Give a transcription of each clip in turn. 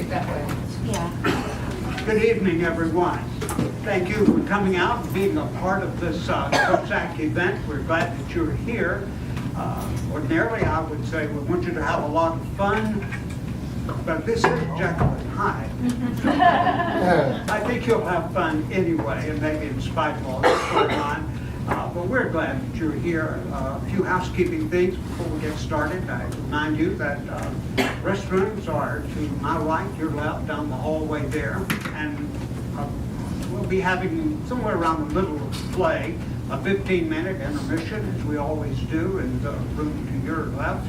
it that way. Yeah. Good evening, everyone. Thank you for coming out and being a part of this Prozac event. We're glad that you're here. Ordinarily, I would say we want you to have a lot of fun, but this is Jekyll and Hyde. I think you'll have fun anyway, and maybe in spite of all that's going on. But we're glad that you're here. A few housekeeping things before we get started. I remind you that restrooms are to my right, your left, down the hallway there. And we'll be having somewhere around the middle of the play a 15-minute intermission, as we always do, in the room to your left.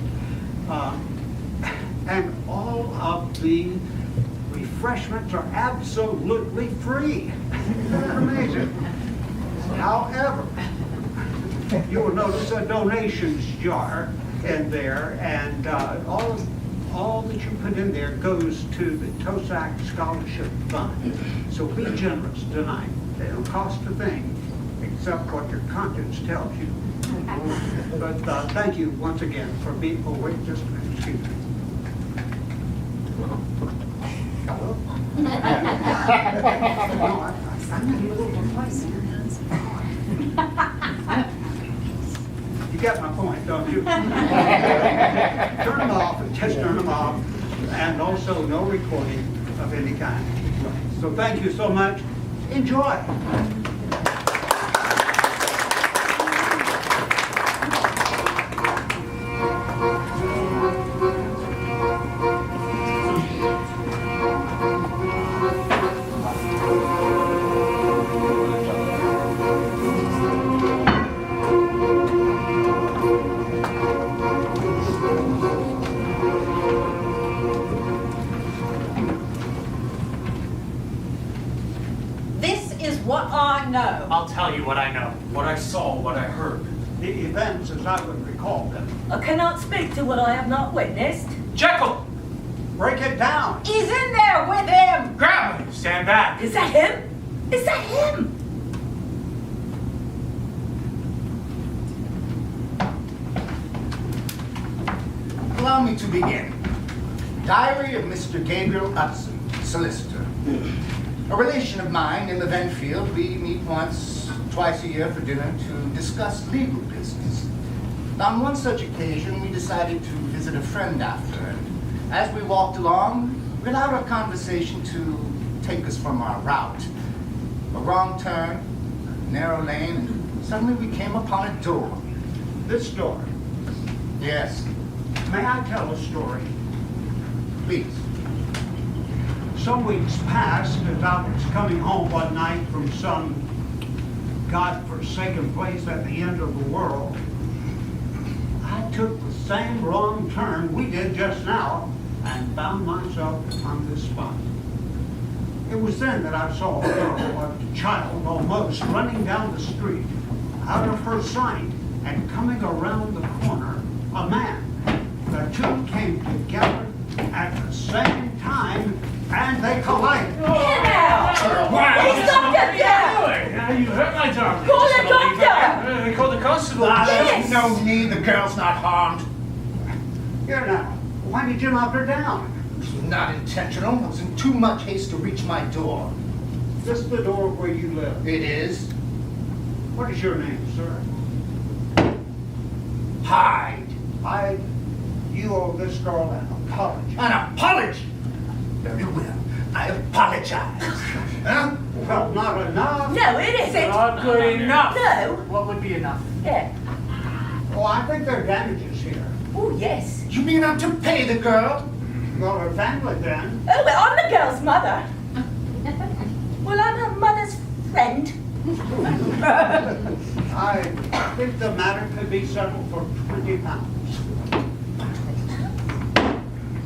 And all of the refreshments are absolutely free. Isn't that amazing? However, you will notice a donations jar in there, and all that you put in there goes to the Prozac Scholarship Fund. So be generous tonight. They don't cost a thing except what your conscience tells you. But thank you once again for being. Oh wait, just a minute. Excuse me. Hello. I'm in a little place here. You get my point, don't you? Turn them off, just turn them off, and also no recording of any kind. So thank you so much. Enjoy. I'll tell you what I know, what I saw, what I heard. The events as I would recall them. I cannot speak to what I have not witnessed. Jekyll! Break it down. He's in there with him! Grab him! Stand back! Is that him? Is that him? Allow me to begin. Diary of Mr. Gabriel Upson, solicitor. A relation of mine in the Venfield. We meet twice a year for dinner to discuss legal business. On one such occasion, we decided to visit a friend after, and as we walked along, we allowed our conversation to take us from our route. A wrong turn, a narrow lane, and suddenly we came upon a door. This door. Yes, May I tell a story? please. Some weeks passed as I was coming home one night from some God-forsaken place at the end of the world. I took the same wrong turn we did just now and found myself on this spot. It was then that I saw a girl, a child almost, running down the street, out of her sight, and coming around the corner, a man. The two came together at the same time, and they collided. Get out! He's doctor down! Now you hurt my darling. Call the doctor! They call the constable. Yes. No need, the girl's not harmed. Here now, why did you knock her down? It was not intentional. I was in too much haste to reach my door. This is the door where you live. It is What is your name, sir? Hyde. You owe this girl an apology. An apology? Very well. I apologize. Huh? Well, not enough. No, it isn't. Not good enough. No. What would be enough? Yeah. Oh, I think there are damages here. Oh, yes. You mean I'm to pay the girl? Well, her family then. Oh, well, I'm the girl's mother. Well, I'm her mother's friend. I think the matter could be settled for £20.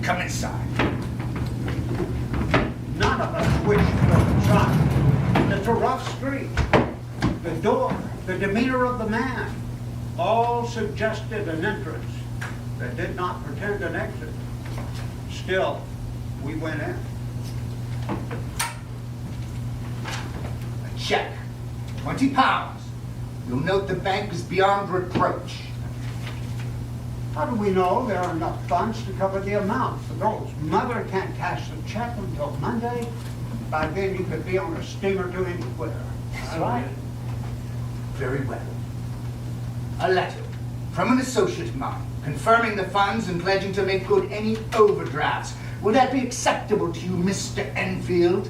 Come inside. None of us wish to go inside. It's a rough street. The door, the demeanor of the man, all suggested an entrance that did not pretend an exit. Still, we went in. A check. £20. You'll note the bank is beyond reproach. How do we know there are enough funds to cover the amount? The girl's mother can't cash the check until Monday. By then, you could be on a steamer to anywhere. That's right. Very well. A letter from an associate of mine confirming the funds and pledging to make good any overdrafts. Will that be acceptable to you, Mr. Enfield?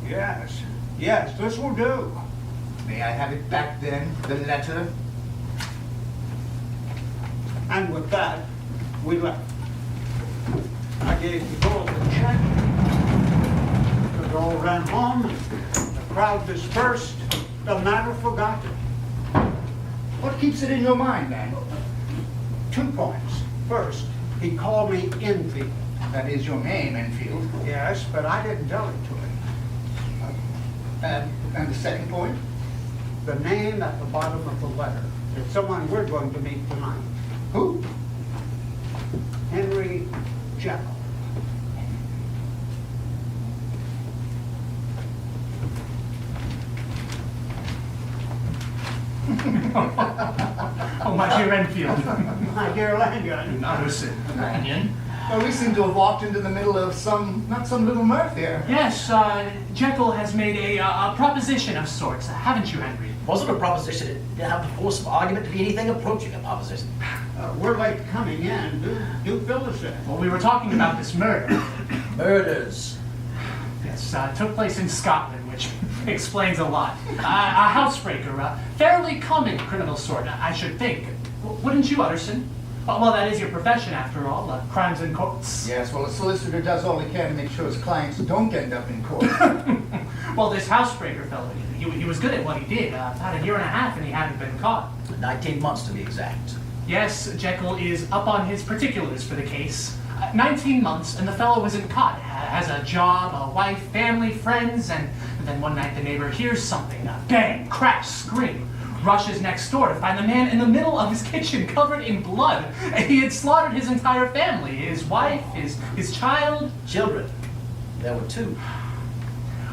Yes. Yes, this will do. May I have it back then, the letter? And with that, we left. I gave the girl the check. The girl ran home. The crowd dispersed. The matter forgotten. What keeps it in your mind, then? 2 points. First, he called me Enfield. That is your name, Enfield. Yes, but I didn't tell it to him. And the second point? The name at the bottom of the letter. It's someone we're going to meet tonight. Who? Henry Jekyll. Oh, my dear Enfield. My dear Lanyon. Utterson. Lanyon? Well, we seem to have walked into the middle of not some little mirth here. Yes, Jekyll has made a proposition of sorts, haven't you, Henry? Wasn't a proposition. It didn't have the force of argument to be anything approaching a proposition. We're late coming in. Do fill us in. Well, we were talking about this murder. Murders. Yes, took place in Scotland, which explains a lot. A housebreaker, a fairly common criminal sort, I should think. Wouldn't you, Utterson? Well, that is your profession, after all, crimes in courts. Yes, well, a solicitor does all he can to make sure his clients don't end up in court. Well, this housebreaker fellow, he was good at what he did. About a year and a half, and he hadn't been caught. 19 months to be exact. Yes, Jekyll is up on his particulars for the case. 19 months, and the fellow isn't caught. Has a job, a wife, family, friends, and then one night the neighbor hears something. A bang, crash, scream. Rushes next door to find the man in the middle of his kitchen covered in blood. He had slaughtered his entire family, his wife, his child. Children. There were 2.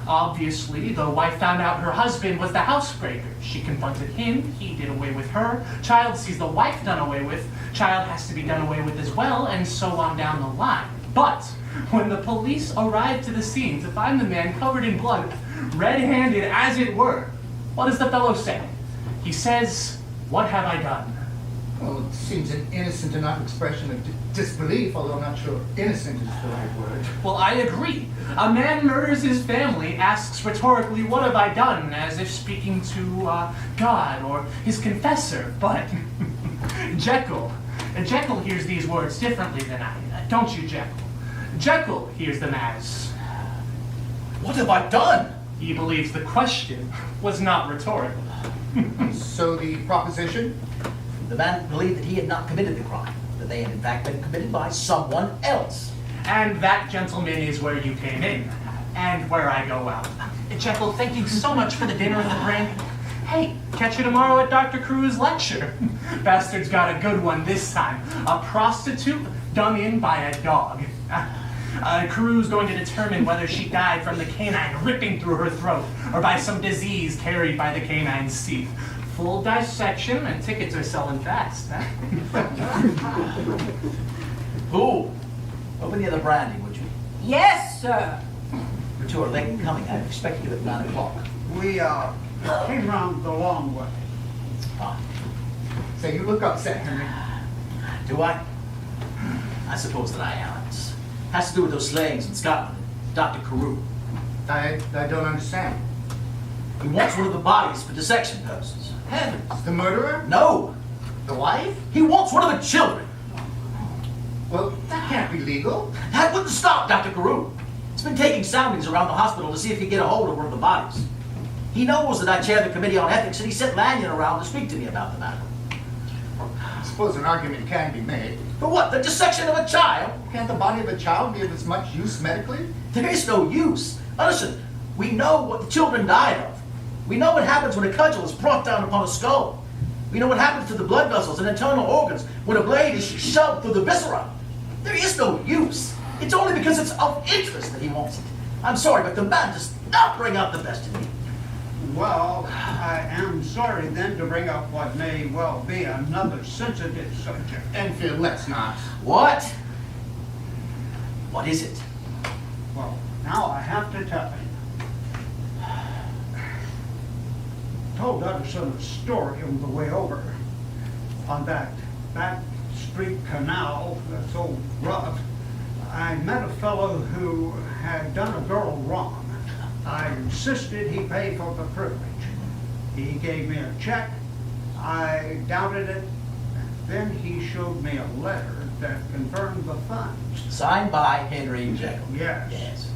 Obviously, the wife found out her husband was the housebreaker. She confronted him, he did away with her. Child sees the wife done away with. Child has to be done away with as well, and so on down the line. But when the police arrived to the scene to find the man covered in blood, red-handed as it were, what does the fellow say? He says, "What have I done?" Well, it seems an innocent enough expression of disbelief, although I'm not sure innocent is the right word. Well, I agree. A man murders his family, asks rhetorically, "What have I done?" as if speaking to God or his confessor. But Jekyll hears these words differently than I. Don't you, Jekyll? Jekyll hears them as, What have I done? he believes the question was not rhetorical. So the proposition? The man believed that he had not committed the crime, that they had in fact been committed by someone else. And that, gentlemen, is where you came in, and where I go out. Jekyll, thank you so much for the dinner and the brandy. Hey, catch you tomorrow at Dr. Carew's lecture. Bastard's got a good one this time. A prostitute done in by a dog. Carew's going to determine whether she died from the canine ripping through her throat, or by some disease carried by the canine's teeth. Full dissection, and tickets are selling fast, huh? Who? Open the other brandy, would you? Yes, sir. You 2 are late in coming. I expect you at 9 o'clock. We came round the long way. Ah, Say, you look upset, Henry. do I? I suppose that I am. It has to do with those slayings in Scotland. Dr. Carew. I don't understand. He wants one of the bodies for dissection purposes. Heavens, the murderer? No! The wife? He wants one of the children! Well, that can't be legal. That wouldn't stop Dr. Carew. He's been taking soundings around the hospital to see if he can get a hold of one of the bodies. He knows that I chair the Committee on Ethics, and he sent Lanyon around to speak to me about the matter. I suppose an argument can be made. For what? The dissection of a child? Can't the body of a child be of as much use medically? There is no use. Listen, we know what the children died of. We know what happens when a cudgel is brought down upon a skull. We know what happens to the blood vessels and internal organs when a blade is shoved through the viscera. There is no use. It's only because it's of interest that he wants it. I'm sorry, but the man does not bring out the best in me. Well, I am sorry then to bring up what may well be another sensitive subject. Enfield, let's not. What? What is it? Well, now I have to tell you. Told Utterson a story on the way over. On that back street canal that's so rough, I met a fellow who had done a girl wrong. I insisted he pay for the privilege. He gave me a check. I doubted it. Then he showed me a letter that confirmed the funds. Signed by Henry Jekyll. Yes. Yes.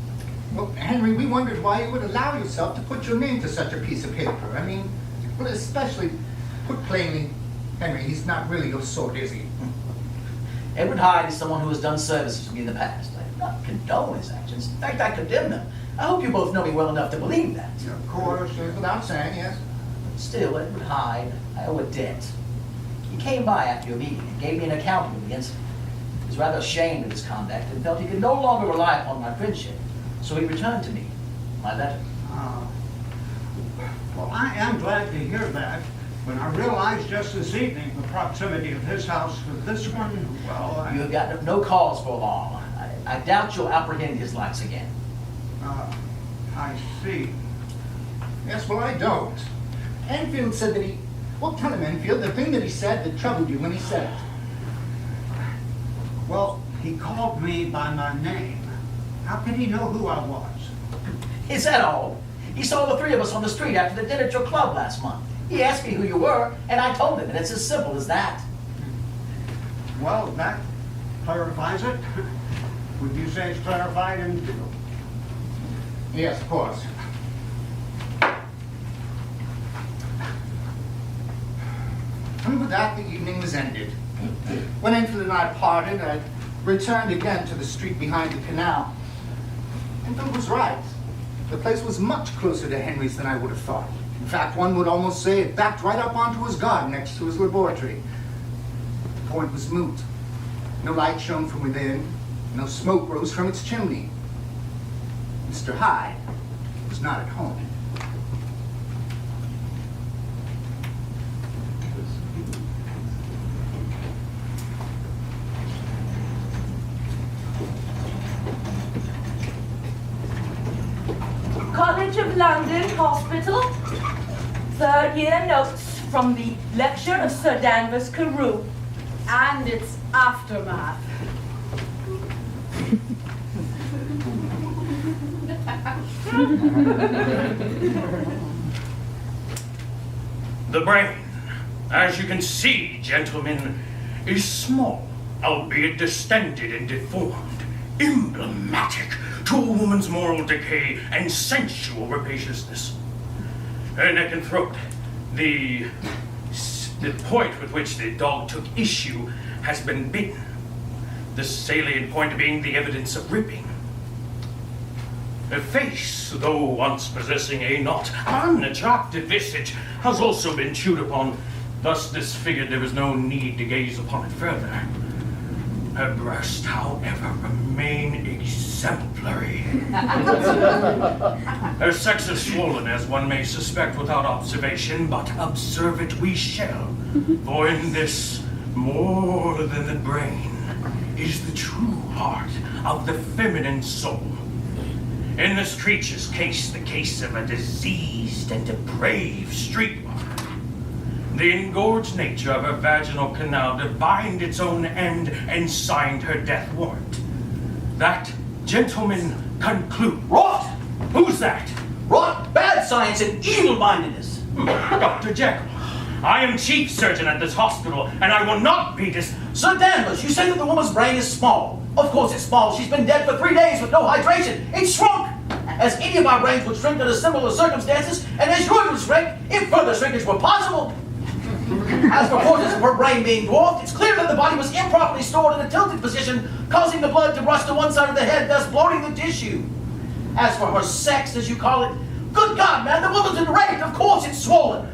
Well, Henry, we wondered why you would allow yourself to put your name to such a piece of paper. I mean, well, especially, put plainly, Henry, he's not really your sort, is he? Edward Hyde is someone who has done services for me in the past. I do not condone his actions. In fact, I condemn them. I hope you both know me well enough to believe that. Of course, without saying, yes. Still, Edward Hyde, I owe a debt. He came by after your meeting and gave me an account of the incident. He was rather ashamed of his conduct and felt he could no longer rely upon my friendship. So he returned to me my letter. Well, I am glad to hear that. When I realized just this evening the proximity of his house to this one, well, You have got no cause for alarm. I doubt you'll apprehend his likes again. I see. Yes, well, I don't. Enfield said that he... Well, tell him, Enfield, the thing that he said that troubled you when he said it. Well, he called me by my name. How could he know who I was? Is that all? He saw the three of us on the street after the dinner at your club last month. He asked me who you were, and I told him, and it's as simple as that. Well, that clarifies it. Would you say it's clarified in... Yes, of course. And with that, the evening was ended. When Enfield and I parted, I returned again to the street behind the canal. Enfield was right. The place was much closer to Henry's than I would have thought. In fact, one would almost say it backed right up onto his garden next to his laboratory. The point was moot. No light shone from within. No smoke rose from its chimney. Mr. Hyde was not at home. College of London Hospital. Third year notes from the lecture of Sir Danvers Carew and its aftermath. The brain, as you can see, gentlemen, is small, albeit distended and deformed, emblematic to a woman's moral decay and sensual rapaciousness. Her neck and throat, the point with which the dog took issue, has been bitten. The salient point being the evidence of ripping. Her face, though once possessing a not unattractive visage, has also been chewed upon. Thus disfigured, there is no need to gaze upon it further. Her breast, however, remain exemplary. Her sex is swollen, as one may suspect without observation, but observe it we shall. For in this, more than the brain, is the true heart of the feminine soul. In this creature's case, the case of a diseased and depraved streetwalker. The engorged nature of her vaginal canal divined its own end and signed her death warrant. That, gentlemen, conclude. Rot! Who's that? Rot, bad science, and evil-mindedness. Dr. Jekyll. I am chief surgeon at this hospital, and I will not be Sir Danvers, you say that the woman's brain is small. Of course it's small. She's been dead for 3 days with no hydration. It's shrunk! As any of our brains would shrink under similar circumstances, and as yours would shrink if further shrinkage were possible. As for portions of her brain being dwarfed, it's clear that the body was improperly stored in a tilted position, causing the blood to rush to one side of the head, thus bloating the tissue. As for her sex, as you call it, good God, man, the woman's been raped. Of course it's swollen.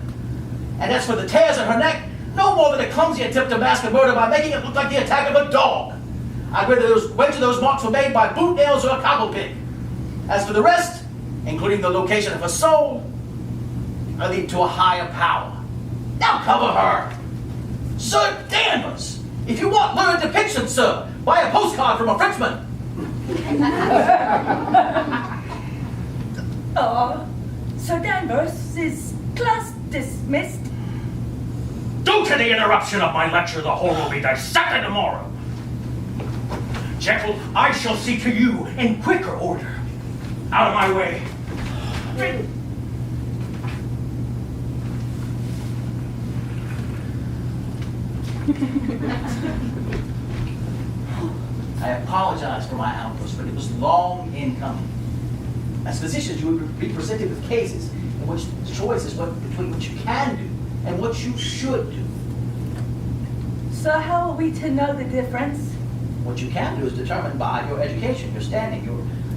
And as for the tears in her neck, no more than a clumsy attempt to mask a murder by making it look like the attack of a dog. I'd rather those marks were made by boot nails or a cobble pick. As for the rest, including the location of her soul, I leave to a higher power. Now cover her! Sir Danvers! If you want lurid depiction, sir, buy a postcard from a Frenchman! Sir Danvers, is class dismissed? Due to the interruption of my lecture, the whole will be dissected tomorrow. Jekyll, I shall see to you in quicker order. Out of my way. I apologize for my outburst, but it was long in coming. As physicians, you would be presented with cases in which the choice is between what you can do and what you should do. So how are we to know the difference? What you can do is determined by your education, your standing,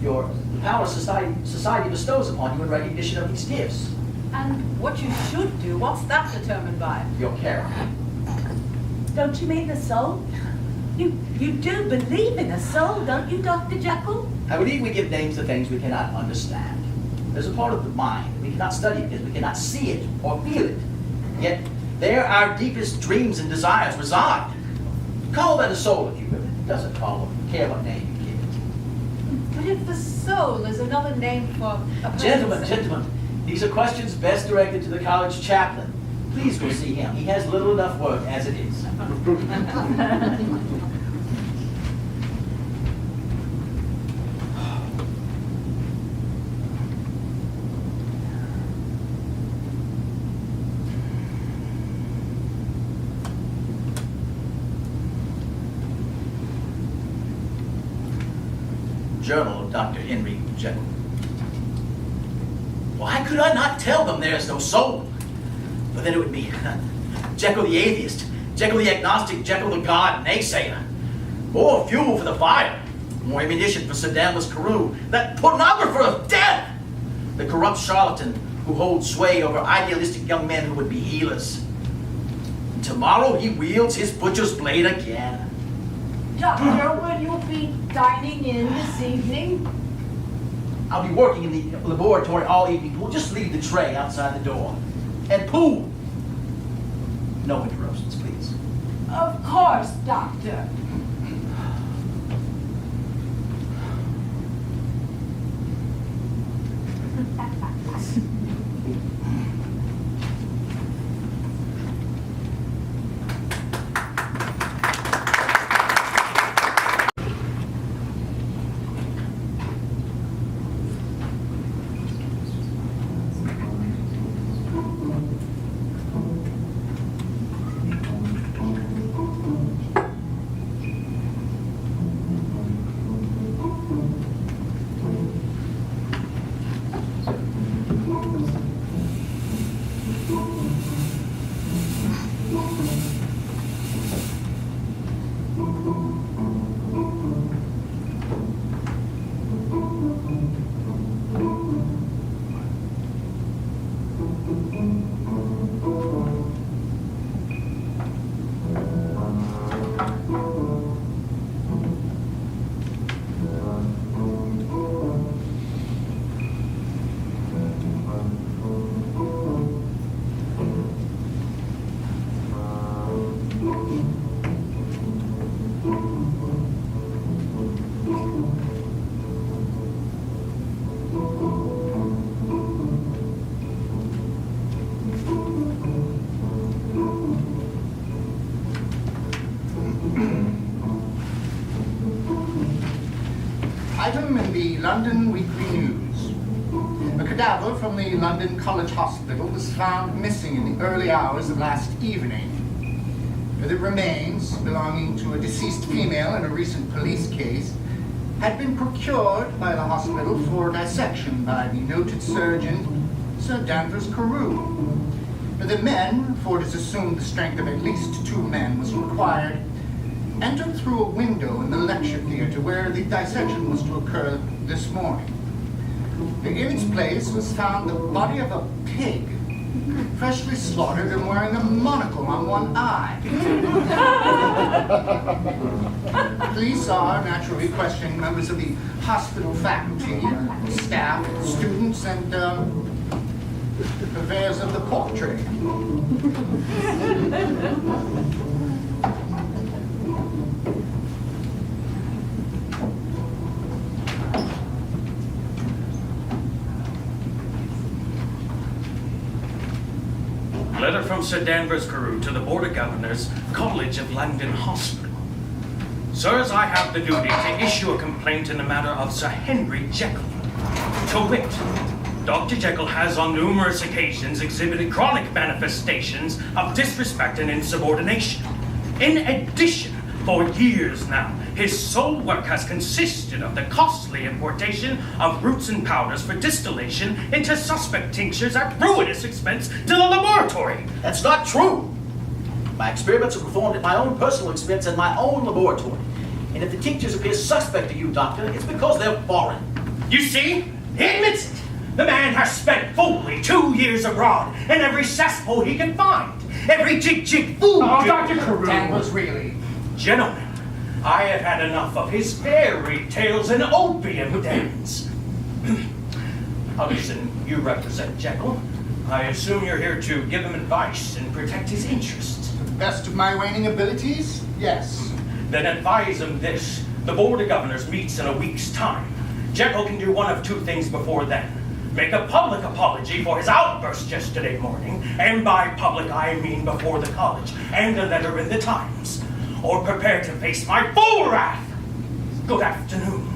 the power society bestows upon you in recognition of these gifts. And what you should do, what's that determined by? Your character. Don't you mean the soul? You do believe in a soul, don't you, Dr. Jekyll? I believe we give names to things we cannot understand. There's a part of the mind that we cannot study because we cannot see it or feel it. Yet there our deepest dreams and desires reside. Call that a soul if you will. It doesn't care what name you give it. But if the soul is another name for a person... Gentlemen, these are questions best directed to the college chaplain. Please go see him. He has little enough work as it is. Journal of Dr. Henry Jekyll. Why could I not tell them there is no soul? But then it would be Jekyll the atheist, Jekyll the agnostic, Jekyll the god naysayer. More fuel for the fire, more ammunition for Sir Danvers Carew, that pornographer of death, the corrupt charlatan who holds sway over idealistic young men who would be healers. And tomorrow he wields his butcher's blade again. Doctor, will you be dining in this evening? I'll be working in the laboratory all evening. We'll just leave the tray outside the door. And Pooh, no interruptions, please. Of course, Doctor. Item in the London Weekly News. A cadaver from the London College Hospital was found missing in the early hours of last evening. The remains, belonging to a deceased female in a recent police case, had been procured by the hospital for dissection by the noted surgeon, Sir Danvers Carew. The men, for it is assumed the strength of at least 2 men was required, entered through a window in the lecture theater where the dissection was to occur this morning. In its place was found the body of a pig, freshly slaughtered and wearing a monocle on one eye. Police are naturally questioning members of the hospital faculty, staff, students, and purveyors of the pork trade. Letter from Sir Danvers Carew to the Board of Governors, College of London Hospital. Sirs, I have the duty to issue a complaint in the matter of Sir Henry Jekyll. To wit, Dr. Jekyll has on numerous occasions exhibited chronic manifestations of disrespect and insubordination. In addition, for years now, his sole work has consisted of the costly importation of roots and powders for distillation into suspect tinctures at ruinous expense to the laboratory. That's not true. My experiments are performed at my own personal expense in my own laboratory. And if the tinctures appear suspect to you, Doctor, it's because they're foreign. You see, he admits it. The man has spent fully 2 years abroad in every cesspool he can find, every jig food. Oh, Dr. Carew. Danvers, really. Gentlemen, I have had enough of his fairy tales and opium dens. Listen, you represent Jekyll. I assume you're here to give him advice and protect his interests. To the best of my waning abilities, yes. Then advise him this. The Board of Governors meets in a week's time. Jekyll can do one of two things before then. Make a public apology for his outburst yesterday morning, and by public I mean before the college, and a letter in the Times. Or prepare to face my full wrath. Good afternoon.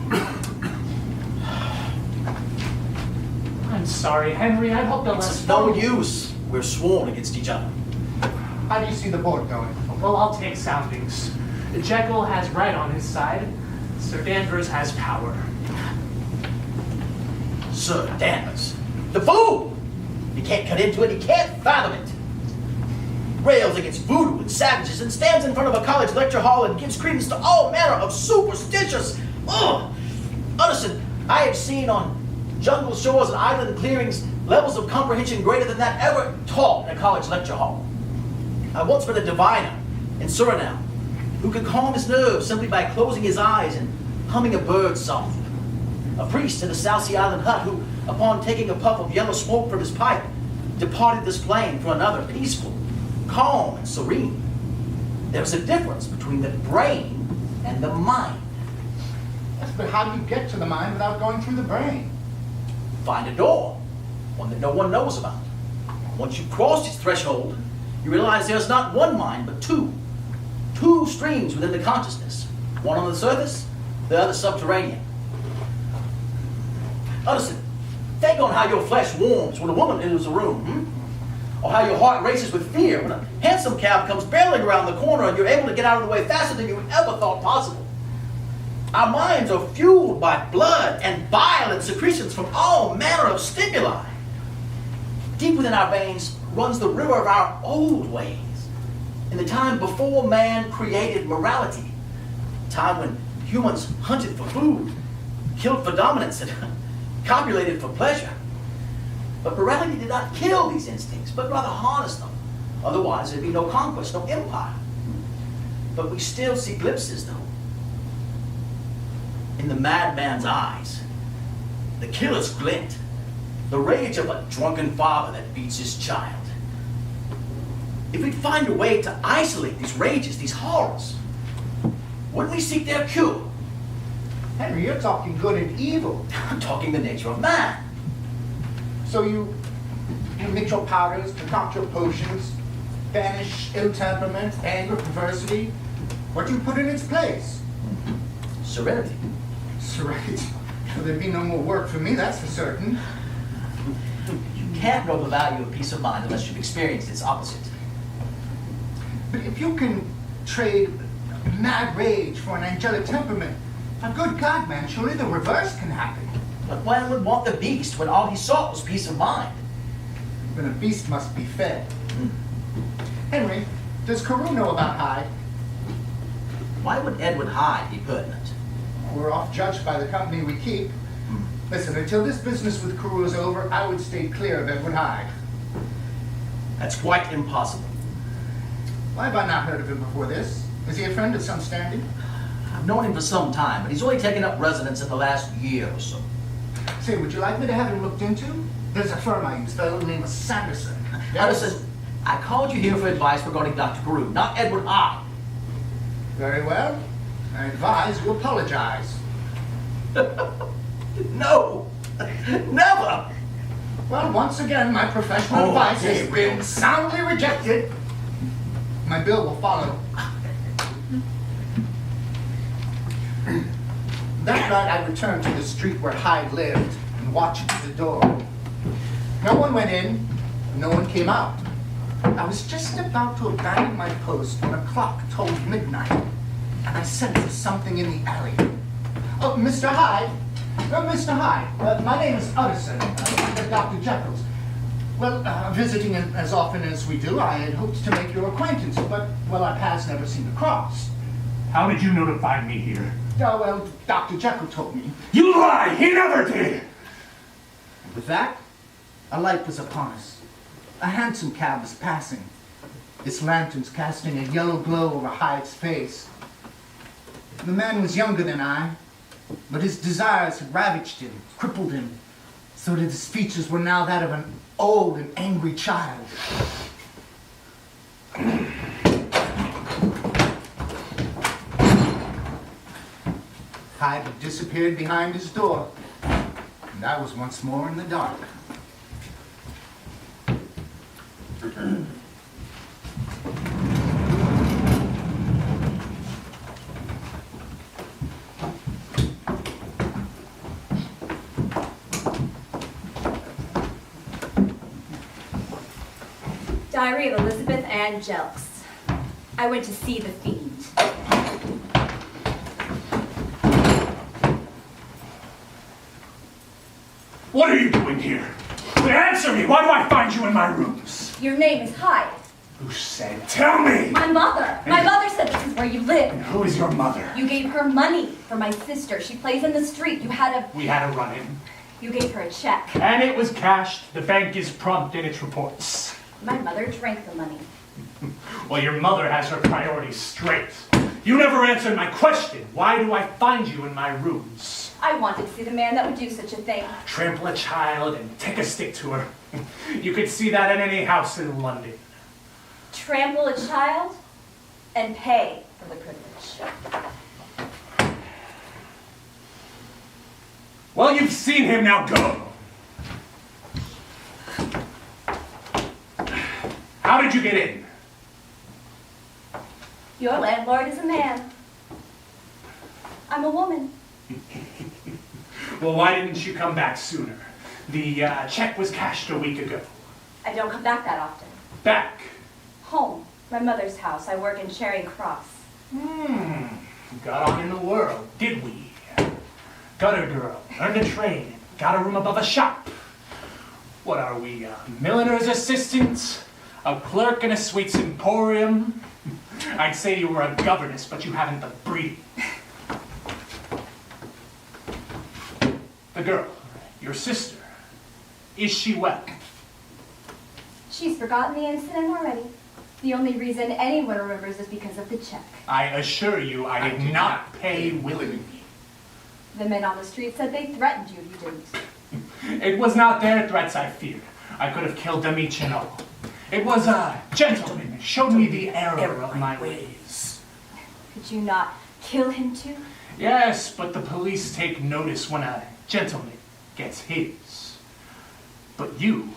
I'm sorry, Henry. I hope they'll let us It's no use. We're sworn against each other. How do you see the board going? Well, I'll take soundings. Jekyll has right on his side. Sir Danvers has power. Sir Danvers, the fool! He can't cut into it, he can't fathom it. Rails against voodoo and savages and stands in front of a college lecture hall and gives credence to all manner of superstitious... Ugh! Understood, I have seen on jungle shores and island clearings levels of comprehension greater than that ever taught in a college lecture hall. I once met a diviner in Suriname who could calm his nerves simply by closing his eyes and humming a bird song. A priest in a South Sea Island hut who, upon taking a puff of yellow smoke from his pipe, departed this plane for another, peaceful, calm, and serene. There's a difference between the brain and the mind. Yes, but how do you get to the mind without going through the brain? Find a door, one that no one knows about. Once you've crossed its threshold, you realize there's not one mind, but two. Two streams within the consciousness. One on the surface, the other subterranean. Listen, think on how your flesh warms when a woman enters a room, or how your heart races with fear when a hansom cab comes barreling around the corner and you're able to get out of the way faster than you ever thought possible. Our minds are fueled by blood and bile and secretions from all manner of stimuli. Deep within our veins runs the river of our old ways. In the time before man created morality, time when humans hunted for food, killed for dominance, and copulated for pleasure. But morality did not kill these instincts, but rather harness them. Otherwise, there'd be no conquest, no empire. But we still see glimpses, though. In the madman's eyes, the killer's glint, the rage of a drunken father that beats his child. If we'd find a way to isolate these rages, these horrors, wouldn't we seek their cure? Henry, you're talking good and evil. I'm talking the nature of man. So you mix your powders, concoct your potions, banish ill temperament, anger, perversity. What do you put in its place? Serenity. Right. Well, there'd be no more work for me, that's for certain. You can't know the value of peace of mind unless you've experienced its opposite. But if you can trade mad rage for an angelic temperament, a good God, man, surely the reverse can happen. But one would want the beast when all he sought was peace of mind. Then a beast must be fed. Henry, does Carew know about Hyde? Why would Edward Hyde be pertinent? We're off judged by the company we keep. Listen, until this business with Carew is over, I would stay clear of Edward Hyde. That's quite impossible. Why have I not heard of him before this? Is he a friend of some standing? I've known him for some time, but he's only taken up residence in the last year or so. Say, would you like me to have him looked into? There's a firm I use, fellow named Sanderson. Addison, I called you here for advice regarding Dr. Carew, not Edward Hyde. Very well. I advise you apologize. No, never. Well, once again, my professional advice has been soundly rejected. My bill will follow. That night, I returned to the street where Hyde lived and watched the door. No one went in, no one came out. I was just about to abandon my post when a clock told midnight, and I sensed something in the alley. Oh, Mr. Hyde. Mr. Hyde, my name is Utterson, Dr. Jekyll's. Well, visiting as often as we do, I had hoped to make your acquaintance, but, well, our paths never seem to cross. How did you know to find me here? Oh, well, Dr. Jekyll told me. You lie! He never did! With that, a light was upon us. A hansom cab was passing, its lanterns casting a yellow glow over Hyde's face. The man was younger than I, but his desires had ravaged him, crippled him, so that his features were now that of an old and angry child. Hyde had disappeared behind his door, and I was once more in the dark. Diary of Elizabeth Ann Jelks. I went to see the fiend. What are you doing here? Answer me! Why do I find you in my rooms? Your name is Hyde. Who said? Tell me! My mother. My mother said this is where you live. And who is your mother? You gave her money for my sister. She plays in the street. We had a run-in. You gave her a check. And it was cashed. The bank is prompt in its reports. My mother drank the money. Well, your mother has her priorities straight. You never answered my question. Why do I find you in my rooms? I wanted to see the man that would do such a thing. Trample a child and take a stick to her. You could see that in any house in London. Trample a child and pay for the privilege. Well, you've seen him, now go. How did you get in? Your landlord is a man. I'm a woman. Well, why didn't you come back sooner? The check was cashed a week ago. I don't come back that often. Back? Home. My mother's house. I work in Charing Cross. Got on in the world, did we? Gutter girl, earned a train, got a room above a shop. What are we, milliner's assistants? A clerk in a sweets emporium? I'd say you were a governess, but you haven't the breeding. The girl, your sister, is she well? She's forgotten the incident already. The only reason anyone remembers is because of the check. I assure you I did not pay willingly. The men on the street said they threatened you if you didn't. It was not their threats I feared. I could have killed them each and all. It was a gentleman who showed me the error of my ways. Could you not kill him too? Yes, but the police take notice when a gentleman gets his. But you...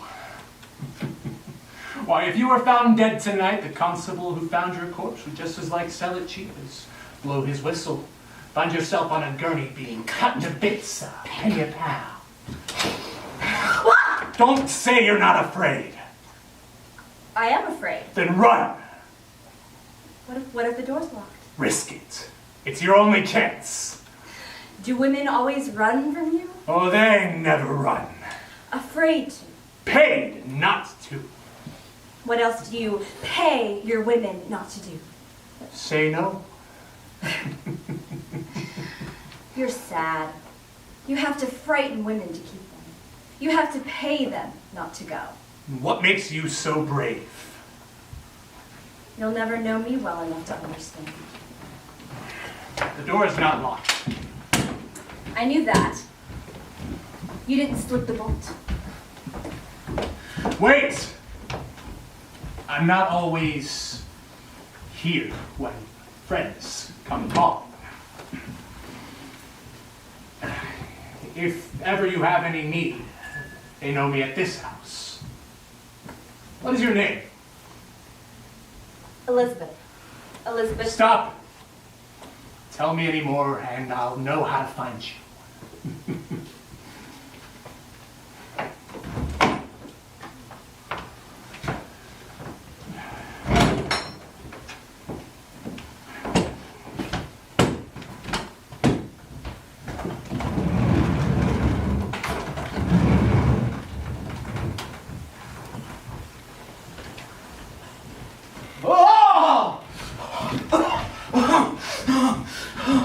Why, if you were found dead tonight, the constable who found your corpse would just as like sell it cheap as blow his whistle. Find yourself on a gurney being cut into bits, a penny a pound. Don't say you're not afraid. I am afraid. Then run. What if the door's locked? Risk it. It's your only chance. Do women always run from you? Oh, they never run. Afraid to. Paid not to. What else do you pay your women not to do? Say no. You're sad. You have to frighten women to keep them. You have to pay them not to go. What makes you so brave? You'll never know me well enough to understand. The door is not locked. I knew that. You didn't slip the bolt. Wait! I'm not always here when friends come along. If ever you have any need, they know me at this house. What is your name? Elizabeth. Elizabeth. Stop! Tell me any more and I'll know how to find you.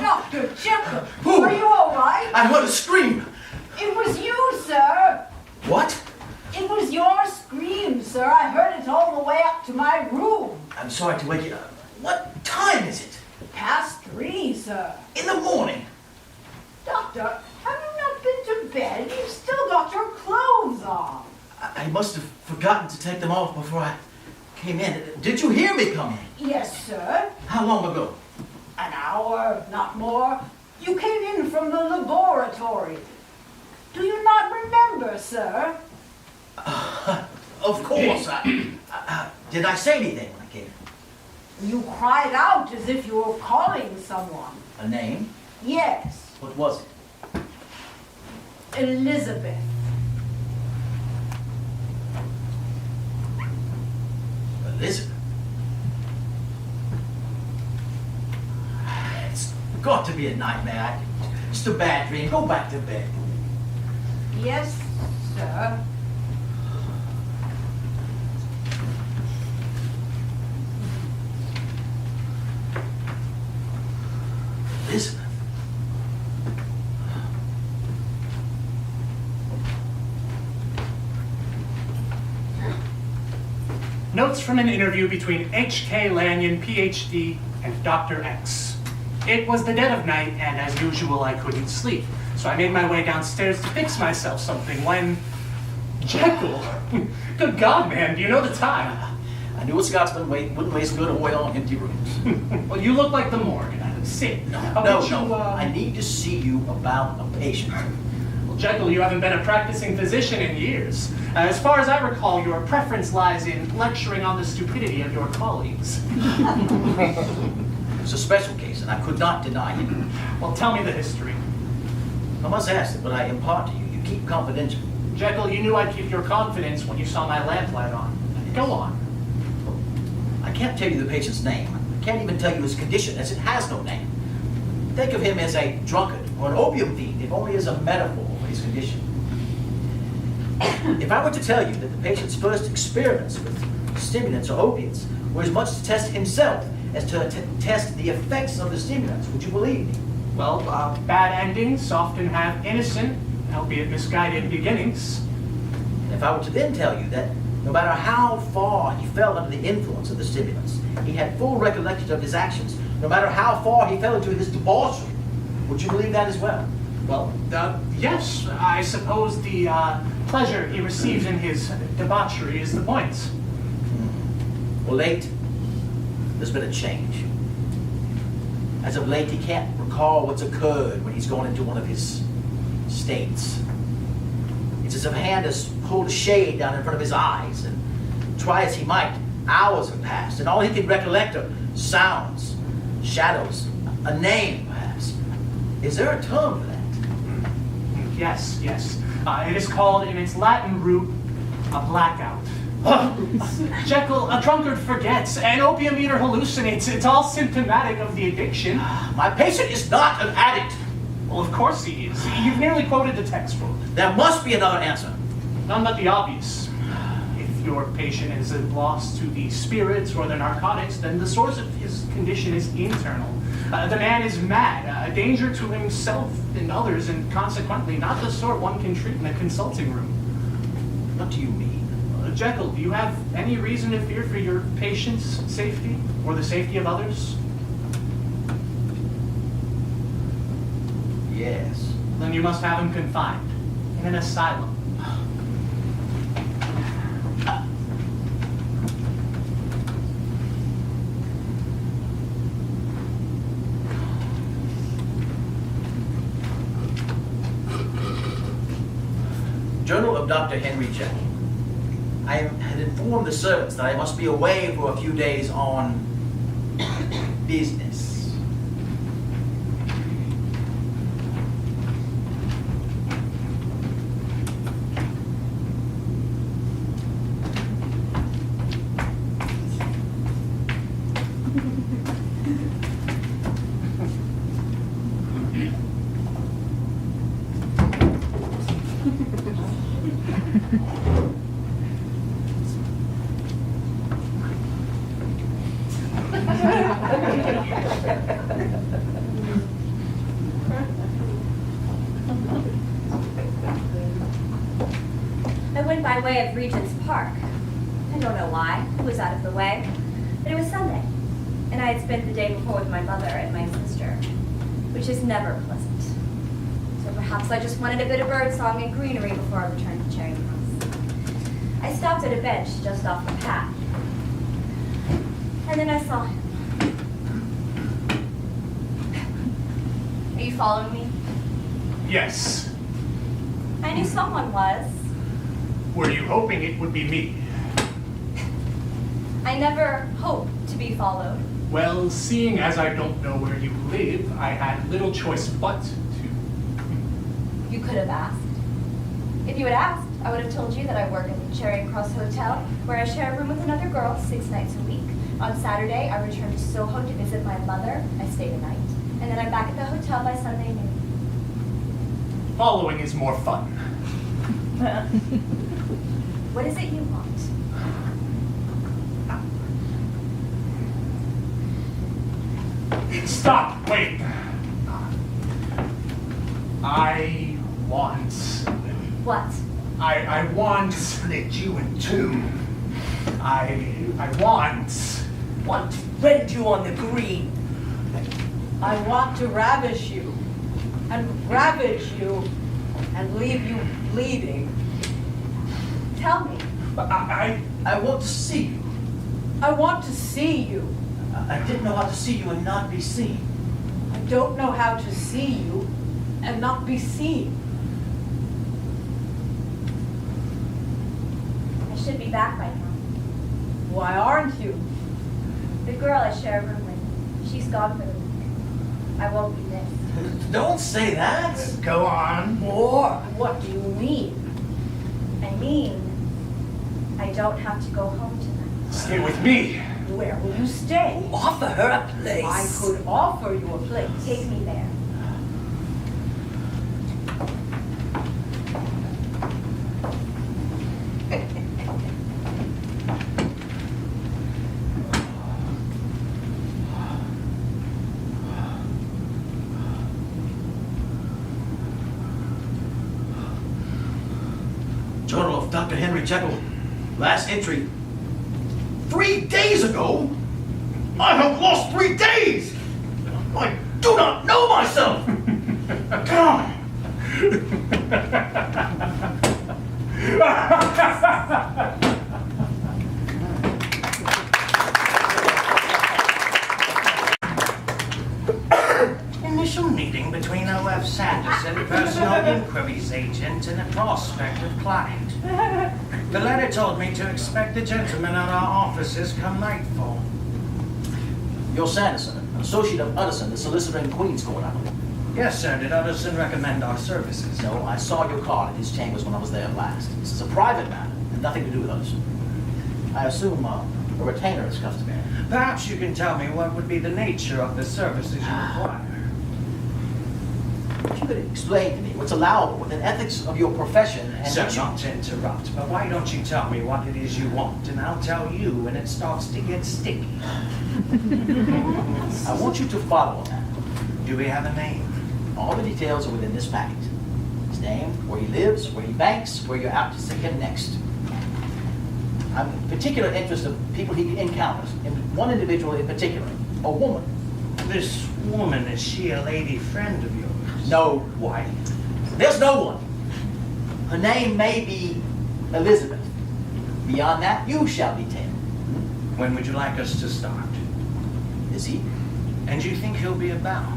Dr. Jekyll, are you all right? I heard a scream. It was you, sir. What? It was your scream, sir. I heard it all the way up to my room. I'm sorry to wake you up. What time is it? Past 3, sir. In the morning. Doctor, have you not been to bed? You've still got your clothes on. I must have forgotten to take them off before I came in. Did you hear me come in? Yes, sir. How long ago? An hour, not more. You came in from the laboratory. Do you not remember, sir? Of course. Did I say anything when I came in? You cried out as if you were calling someone. A name? Yes, What was it? Elizabeth. Elizabeth. It's got to be a nightmare. Just a bad dream. Go back to bed. Yes, sir. Elizabeth. Notes from an interview between H.K. Lanyon, Ph.D., and Dr. X. It was the dead of night, and as usual, I couldn't sleep. So I made my way downstairs to fix myself something when... Jekyll! Good God, man, do you know the time? I knew a Scotsman wouldn't waste good oil on empty rooms. Well, you look like the morgue. Sit. No, Would you, I need to see you about a patient. Well, Jekyll, you haven't been a practicing physician in years. As far as I recall, your preference lies in lecturing on the stupidity of your colleagues. It's a special case, and I could not deny it. Well, tell me the history. I must ask that what I impart to you, you keep confidential. Jekyll, you knew I'd keep your confidence when you saw my lamplight on. Go on. I can't tell you the patient's name. I can't even tell you his condition, as it has no name. Think of him as a drunkard or an opium fiend, if only as a metaphor for his condition. If I were to tell you that the patient's first experiments with stimulants or opiates were as much to test himself as to test the effects of the stimulants, would you believe me? Well, bad endings often have innocent, albeit misguided beginnings. And if I were to then tell you that no matter how far he fell under the influence of the stimulants, he had full recollection of his actions, no matter how far he fell into his debauchery, would you believe that as well? Well, yes, I suppose the pleasure he receives in his debauchery is the point. Well, late, there's been a change. As of late, he can't recall what's occurred when he's gone into one of his states. It's as if a hand has pulled a shade down in front of his eyes, and try as he might, hours have passed, and all he can recollect are sounds, shadows, a name, perhaps. Is there a term for that? Yes, yes. It is called, in its Latin root, a blackout. Jekyll, a drunkard forgets, an opium eater hallucinates. It's all symptomatic of the addiction. My patient is not an addict. Well, of course he is. You've nearly quoted the textbook. There must be another answer. None but the obvious. If your patient is lost to the spirits or the narcotics, then the source of his condition is internal. The man is mad, a danger to himself and others, and consequently not the sort one can treat in a consulting room. What do you mean? Jekyll, do you have any reason to fear for your patient's safety or the safety of others? Yes. Then you must have him confined in an asylum. Journal of Dr. Henry Jekyll. I had informed the servants that I must be away for a few days on business. I went by way of Regent's Park. I don't know why. It was out of the way. But it was Sunday. And I had spent the day before with my mother and my sister, which is never pleasant. So perhaps I just wanted a bit of birdsong and greenery before I returned to Charing Cross. I stopped at a bench just off the path. And then I saw him. Are you following me? Yes. I knew someone was. Were you hoping it would be me? I never hoped to be followed. Well, seeing as I don't know where you live, I had little choice but to. You could have asked. If you had asked, I would have told you that I work at the Charing Cross Hotel, where I share a room with another girl 6 nights a week. On Saturday, I return to Soho to visit my mother. I stay the night. And then I'm back at the hotel by Sunday noon. Following is more fun. What is it you want? Stop! Wait! I want... What? I want... Split you in two. I want to rend you on the green. I want to ravish you, and ravage you, and leave you bleeding. Tell me. I want to see you. I want to see you. I didn't know how to see you and not be seen. I don't know how to see you and not be seen. I should be back by now. Why aren't you? The girl I share a room with, she's gone for the week. I won't be missed. Don't say that. Go on. More? What do you mean? I mean, I don't have to go home tonight. stay with me. Where will you stay? Offer her a place. I could offer you a place. Take me there. Journal of Dr. Henry Jekyll. Last entry. 3 days ago? I have lost 3 days! I do not know myself! God! Initial meeting between O.F. Sanderson, personal inquiries agent, and a prospective client. The letter told me to expect the gentleman at our offices come nightfall. You're Sanderson, an associate of Utterson, the solicitor in Queens Court, I believe. Yes, sir. Did Utterson recommend our services? No, I saw your card at his chambers when I was there last. This is a private matter, and nothing to do with Utterson. I assume a retainer is customary. Perhaps you can tell me what would be the nature of the services you require. If you could explain to me what's allowable within ethics of your profession and... Sir, not to interrupt, but why don't you tell me what it is you want, and I'll tell you when it starts to get sticky. I want you to follow that. Do we have a name? All the details are within this packet. His name, where he lives, where he banks, where you're out to see him next. I'm in particular interest of people he encounters, in one individual in particular, a woman. This woman, is she a lady friend of yours? No, why? There's no one. Her name may be Elizabeth. Beyond that, you shall detail. When would you like us to start? Is he? And you think he'll be about?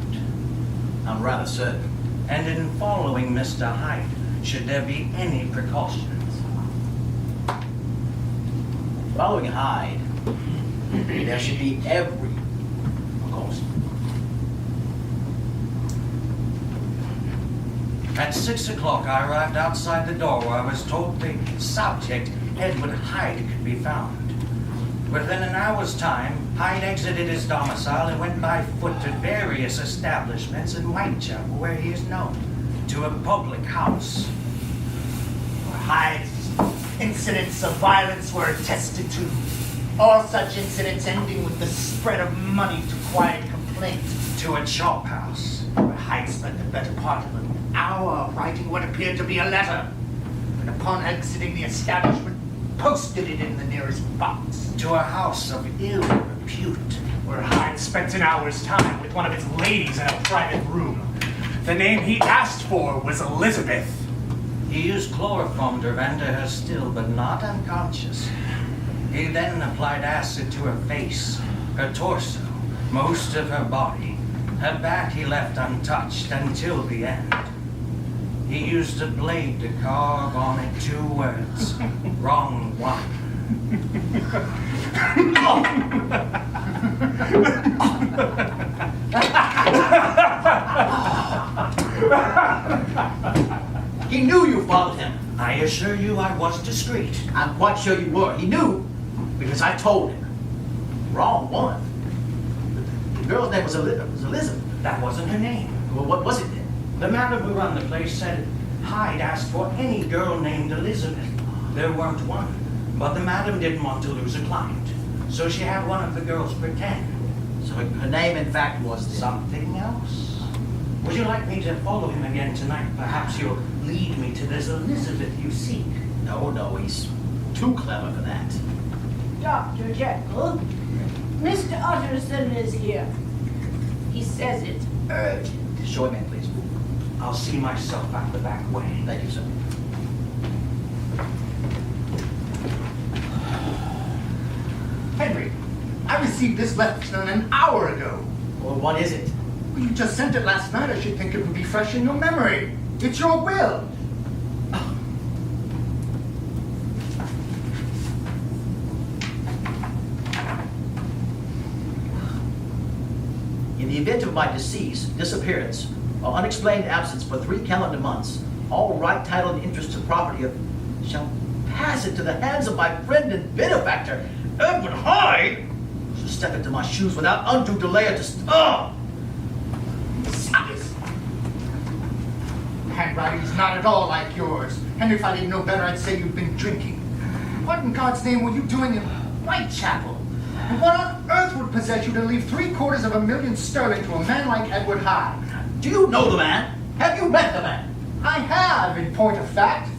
I'm rather certain. And in following Mr. Hyde, should there be any precautions. Following Hyde, there should be every precaution. At 6 o'clock, I arrived outside the door where I was told the subject, Edward Hyde, could be found. Within an hour's time, Hyde exited his domicile and went by foot to various establishments in Whitechapel, where he is known, to a public house. Hyde's incidents of violence were attested to. All such incidents ending with the spread of money to quiet complaint. To a chop house. Where Hyde spent the better part of an hour writing what appeared to be a letter, and upon exiting the establishment, posted it in the nearest box. To a house of ill repute. Where Hyde spent an hour's time with one of his ladies in a private room. The name he asked for was Elizabeth. He used chloroform to render her still but not unconscious. He then applied acid to her face, her torso, most of her body. Her back he left untouched until the end. He used a blade to carve on it 2 words. Wrong one. He knew you followed him. I assure you I was discreet. I'm quite sure you were. He knew because I told him. Wrong one. The girl's name was Elizabeth. That wasn't her name. Well, what was it then? The man who ran the place said Hyde asked for any girl named Elizabeth. There weren't one, but the madam didn't want to lose a client, so she had one of the girls pretend. So her name, in fact, was Something else? Would you like me to follow him again tonight? Perhaps you'll lead me to this Elizabeth you seek. No, he's too clever for that. Dr. Jekyll, Mr. Utterson is here. He says it's urgent. Show him in, please. I'll see myself out the back way. Thank you, sir. Henry, I received this letter an hour ago. Well, what is it? Well, you just sent it last night. I should think it would be fresh in your memory. It's your will. In the event of my decease, disappearance, or unexplained absence for 3 calendar months, all right, title, and interest to property of shall pass into the hands of my friend and benefactor, Edward Hyde. Shall step into my shoes without undue delay or See this? Handwriting's not at all like yours. And if I didn't know better, I'd say you've been drinking. What in God's name were you doing in Whitechapel? And what on earth would possess you to leave $750,000 sterling to a man like Edward Hyde? Do you know the man? Have you met the man? I have, in point of fact.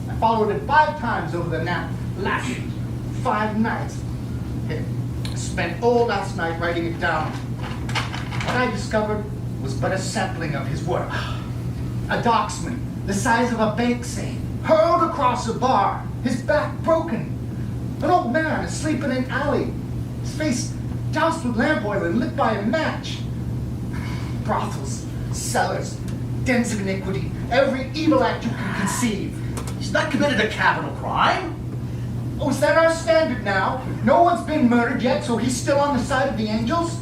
I followed it 5 times over the last 5 nights. I spent all last night writing it down. What I discovered was but a sampling of his work. A docksman, the size of a bank safe, hurled across a bar, his back broken. An old man asleep in an alley, his face doused with lamp oil and lit by a match. Brothels, cellars, dens of iniquity, every evil act you can conceive. He's not committed a capital crime. Oh, is that our standard now? No one's been murdered yet, so he's still on the side of the angels?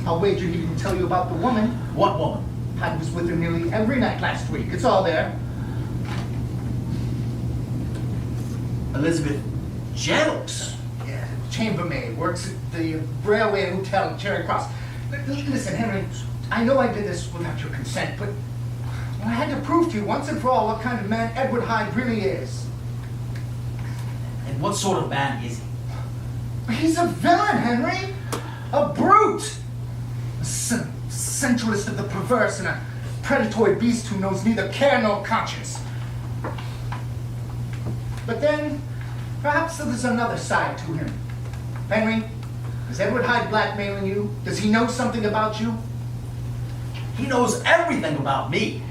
I'll wager he didn't tell you about the woman. What woman? I was with her nearly every night last week. It's all there. Elizabeth Jekyll. Yeah, chambermaid, works at the Railway Hotel in Charing Cross. Listen, Henry, I know I did this without your consent, but I had to prove to you once and for all what kind of man Edward Hyde really is. And what sort of man is he? He's a villain, Henry! A brute! A sensualist of the perverse and a predatory beast who knows neither care nor conscience. But then, perhaps there's another side to him. Henry, is Edward Hyde blackmailing you? Does he know something about you? He knows everything about me.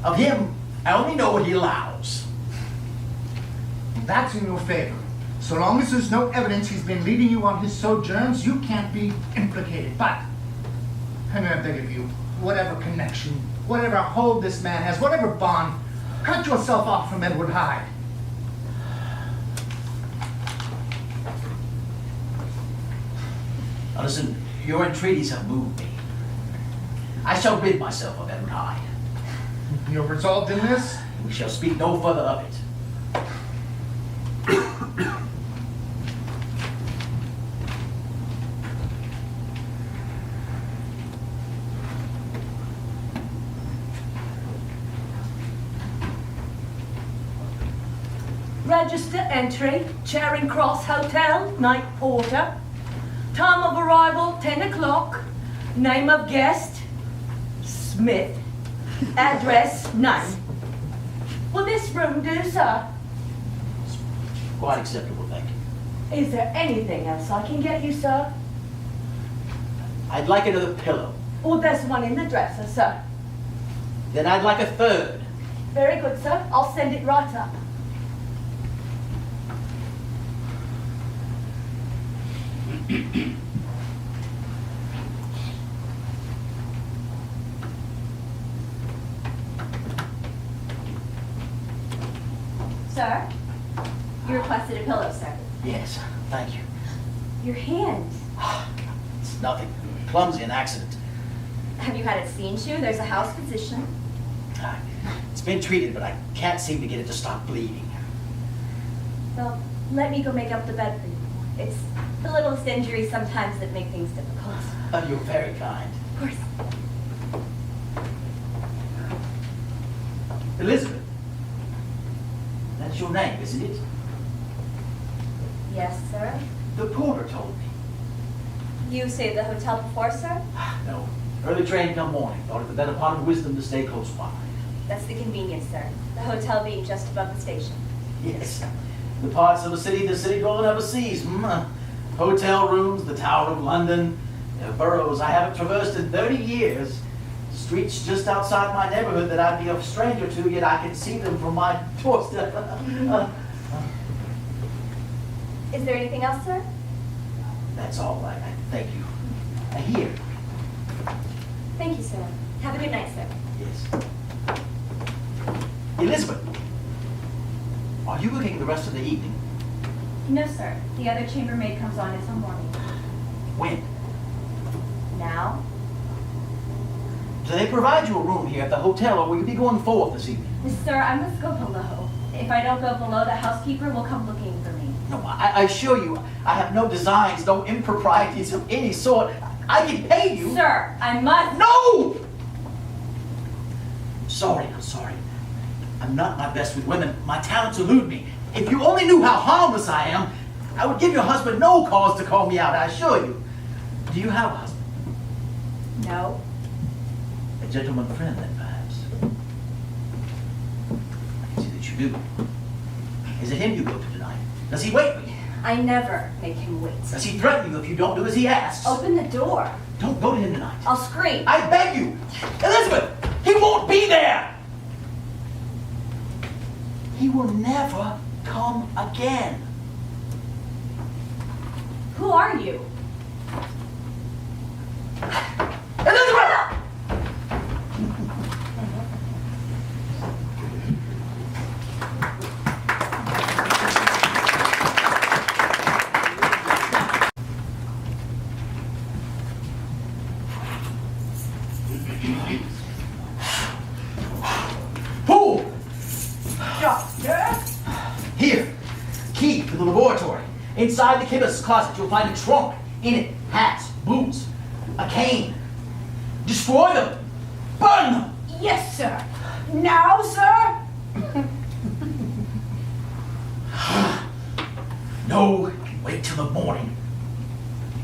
Of him, I only know what he allows. That's in your favor. So long as there's no evidence he's been leading you on his sojourns, you can't be implicated. But, Henry, I beg of you, whatever connection, whatever hold this man has, whatever bond, Cut yourself off from Edward Hyde. Now listen, your entreaties have moved me. I shall rid myself of Edward Hyde. You're resolved in this? We shall speak no further of it. Register entry, Charing Cross Hotel, night porter. Time of arrival, 10 o'clock. Name of guest, Smith. Address, none. Will this room do, sir? Quite acceptable, thank you. Is there anything else I can get you, sir? I'd like another pillow. Oh, there's one in the dresser, sir. Then I'd like a third. Very good, sir. I'll send it right up. Sir, you requested a pillow, sir. Yes, thank you. Your hand. It's nothing. Clumsy, an accident. Have you had it seen to? There's a house physician. It's been treated, but I can't seem to get it to stop bleeding. Well, let me go make up the bed for you. It's the littlest injuries sometimes that make things difficult. Oh, you're very kind. Of course. Elizabeth. That's your name, isn't it? Yes, sir. The porter told me. You stayed at the hotel before, sir? No. Early train come morning. Thought it the better part of wisdom to stay close by. That's the convenience, sir. The hotel being just above the station. Yes. The parts of the city girl never sees. Hotel rooms, the Tower of London, boroughs I haven't traversed in 30 years. Streets just outside my neighborhood that I'd be a stranger to, yet I can see them from my doorstep. Is there anything else, sir? That's all. I thank you. Here. Thank you, sir. Have a good night, sir. Yes. Elizabeth, are you working the rest of the evening? No, sir. The other chambermaid comes on until morning. When? Now? Do they provide you a room here at the hotel, or will you be going forth this evening? Sir, I must go below. If I don't go below, the housekeeper will come looking for me. No, I assure you, I have no designs, no improprieties of any sort. I can pay you. Sir, I must... No! I'm sorry. I'm not my best with women. My talents elude me. If you only knew how harmless I am, I would give your husband no cause to call me out, I assure you. Do you have a husband? No. A gentleman friend, then, perhaps? I can see that you do. Is it him you go to tonight? Does he wait for you? I never make him wait. Does he threaten you if you don't do as he asks? Open the door. Don't go to him tonight. I'll scream. I beg you! Elizabeth! He won't be there! He will never come again. Who are you? Elizabeth! Who? Doctor? Here, key to the laboratory. Inside the chemist's closet, you'll find a trunk. In it, hats, boots, a cane. Destroy them. Burn them. Yes, sir. Now, sir? No, wait till the morning.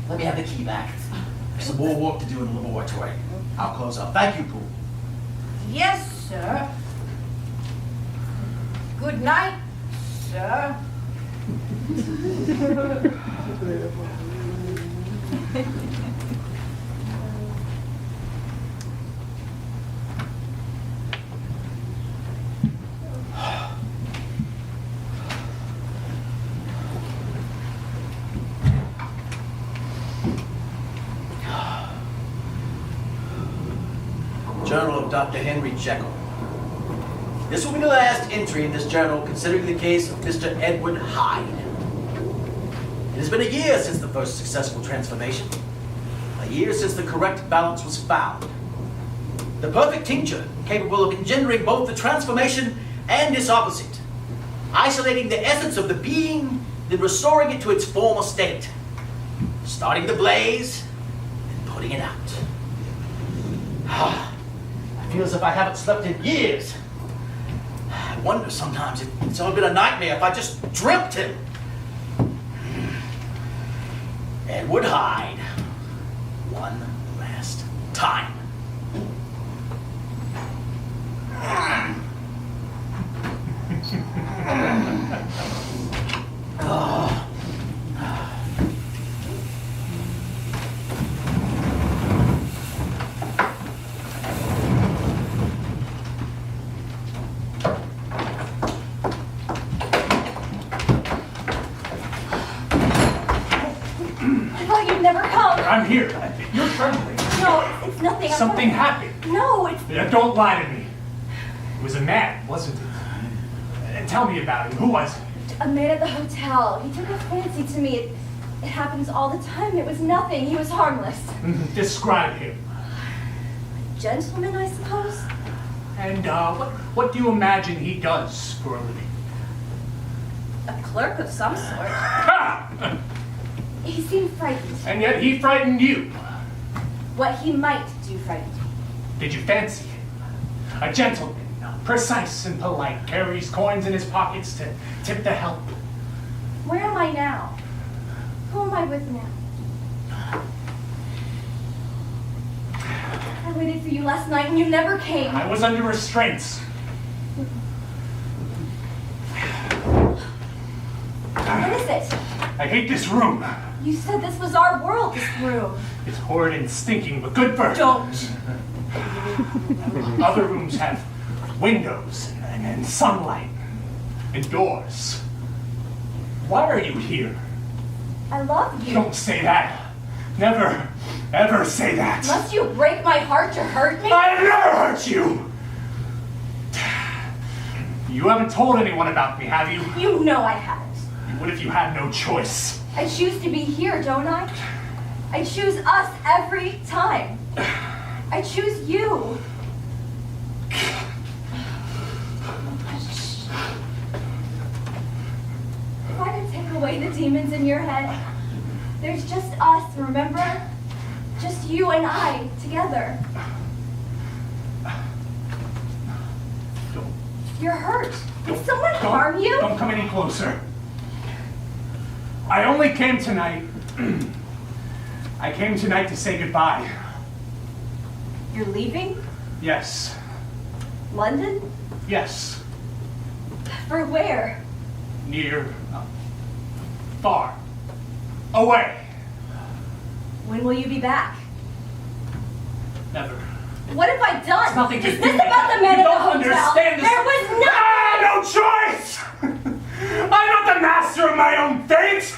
Let me have the key back. There's some more work to do in the laboratory. I'll close up. Thank you, Pooh. Yes, sir. Good night, sir. Journal of Dr. Henry Jekyll. This will be the last entry in this journal considering the case of Mr. Edward Hyde. It has been a year since the first successful transformation. A year since the correct balance was found. The perfect tincture capable of engendering both the transformation and its opposite. Isolating the essence of the being, then restoring it to its former state. Starting the blaze, and putting it out. I feel as if I haven't slept in years. I wonder sometimes if it's all been a nightmare, if I just dreamt him. Edward Hyde. One last time. Oh. I'm here. You're trembling. No, it's nothing. Something happened. No, it's... Don't lie to me. It was a man, wasn't it? Tell me about him. Who was he? A man at the hotel. He took a fancy to me. It happens all the time. It was nothing. He was harmless. Describe him. A gentleman, I suppose? And what do you imagine he does for a living? A clerk of some sort. Ha! He seemed frightened. And yet he frightened you. What he might do frightened me. Did you fancy him? A gentleman, precise and polite, carries coins in his pockets to tip the help. Where am I now? Who am I with now? I waited for you last night and you never came. I was under restraints. What is it? I hate this room. You said this was our world, this room. It's horrid and stinking, but good for... Don't. Other rooms have windows and sunlight and doors. Why are you here? I love you. Don't say that. Never, ever say that. Must you break my heart to hurt me? I've never hurt you. You haven't told anyone about me, have you? You know I haven't. What if you had no choice? I choose to be here, don't I? I choose us every time. I choose you. If I could take away the demons in your head, there's just us, remember? Just you and I together. You're hurt. Did someone harm you? Don't come any closer. I only came tonight. I came tonight to say goodbye. You're leaving? Yes. London? Yes. For where? Near. Far. Away. When will you be back? Never. What have I done? It's nothing to Is do this with about that. the men You at the don't hotel? understand this. There was nothing! No choice! I'm not the master of my own fate!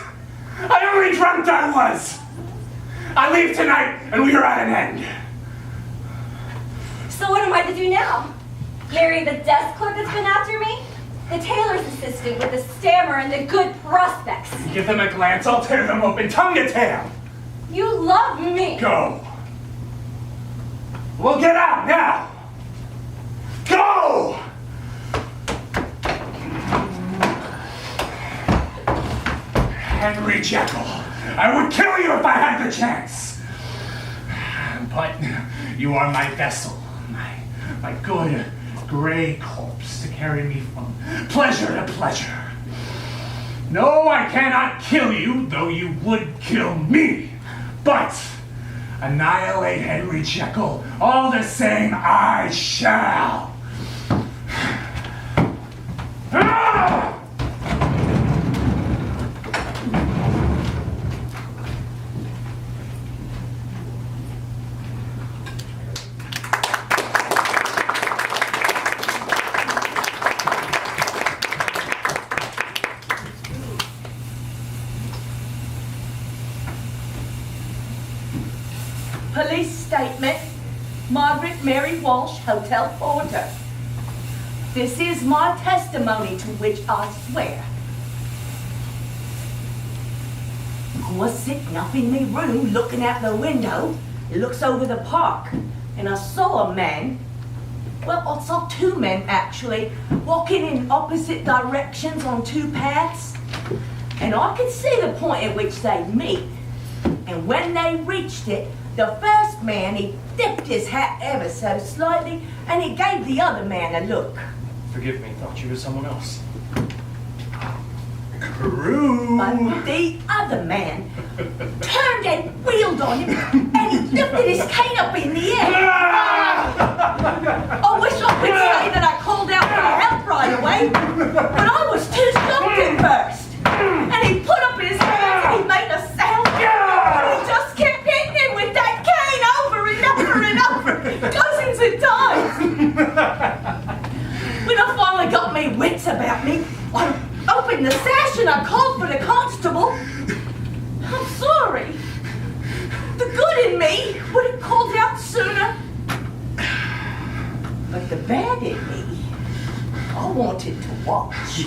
I only dreamt I was! I leave tonight and we are at an end. So what am I to do now? Marry the desk clerk that's been after me? The tailor's assistant with the stammer and the good prospects? Give them a glance, I'll tear them open tongue to tail. You love me! Go. We'll get out now. Go! Henry Jekyll, I would kill you if I had the chance. But you are my vessel, my good gray corpse to carry me from pleasure to pleasure. No, I cannot kill you, though you would kill me. But annihilate Henry Jekyll, all the same I shall. Ah! Police statement. Margaret Mary Walsh, hotel porter. This is my testimony to which I swear. I was sitting up in my room looking out the window. It looks over the park. And I saw a man, well, I saw two men actually, walking in opposite directions on two paths. And I could see the point at which they'd meet. And when they reached it, the first man, he dipped his hat ever so slightly, and he gave the other man a look. Forgive me, thought you were someone else. But the other man turned and wheeled on him, and he lifted his cane up in the air. I wish I could say that I called out for help right away, but I was too shocked at first. And he put up his hands and he made a sound, and he just kept hitting him with that cane over and over and over, dozens of times. When I finally got my wits about me, I opened the sash and I called for the constable. I'm sorry. The good in me would have called out sooner. But the bad in me, I wanted to watch.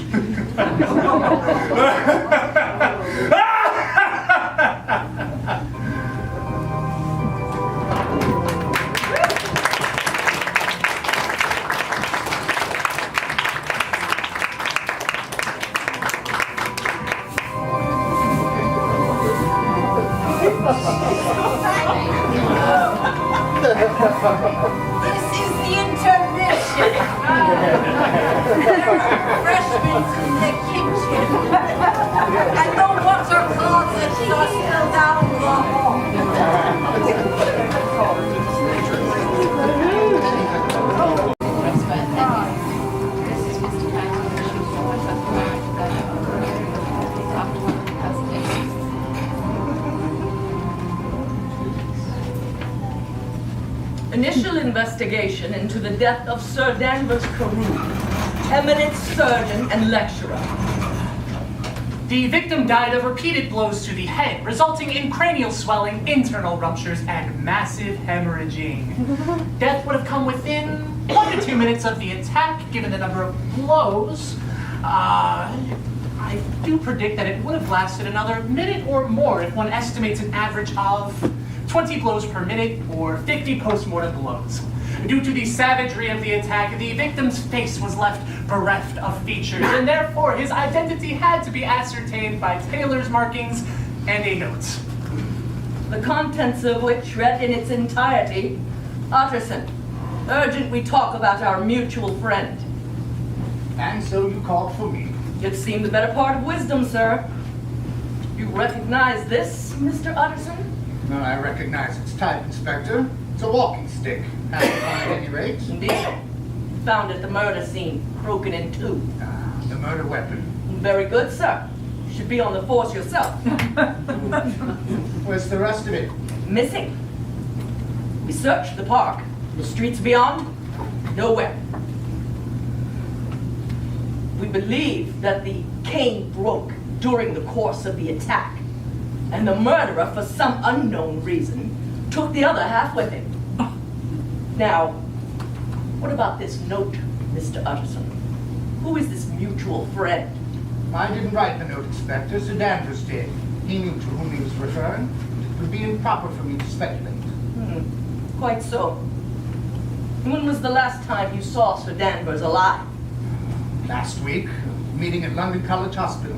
This is the intermission. Refreshments in the kitchen. And the water closet just still down the hall. Initial investigation into the death of Sir Danvers Carew, eminent surgeon and lecturer. The victim died of repeated blows to the head, resulting in cranial swelling, internal ruptures, and massive hemorrhaging. Death would have come within 1 to 2 minutes of the attack, given the number of blows. I do predict that it would have lasted another minute or more if one estimates an average of 20 blows per minute or 50 post-mortem blows. Due to the savagery of the attack, the victim's face was left bereft of features, and therefore his identity had to be ascertained by tailor's markings and a note. The contents of which read in its entirety, Utterson, urgent we talk about our mutual friend. And so you called for me. It seemed the better part of wisdom, sir. You recognize this, Mr. Utterson? No, I recognize its type, Inspector. It's a walking stick. Half at any rate. Indeed. Found at the murder scene, broken in two. The murder weapon. Very good, sir. You should be on the force yourself. Where's the rest of it? Missing. We searched the park. The streets beyond, nowhere. We believe that the cane broke during the course of the attack, and the murderer, for some unknown reason, took the other half with him. Now, what about this note, Mr. Utterson? Who is this mutual friend? I didn't write the note, Inspector. Sir Danvers did. He knew to whom he was referring. It would be improper for me to speculate. Quite so. When was the last time you saw Sir Danvers alive? Last week, meeting at London College Hospital.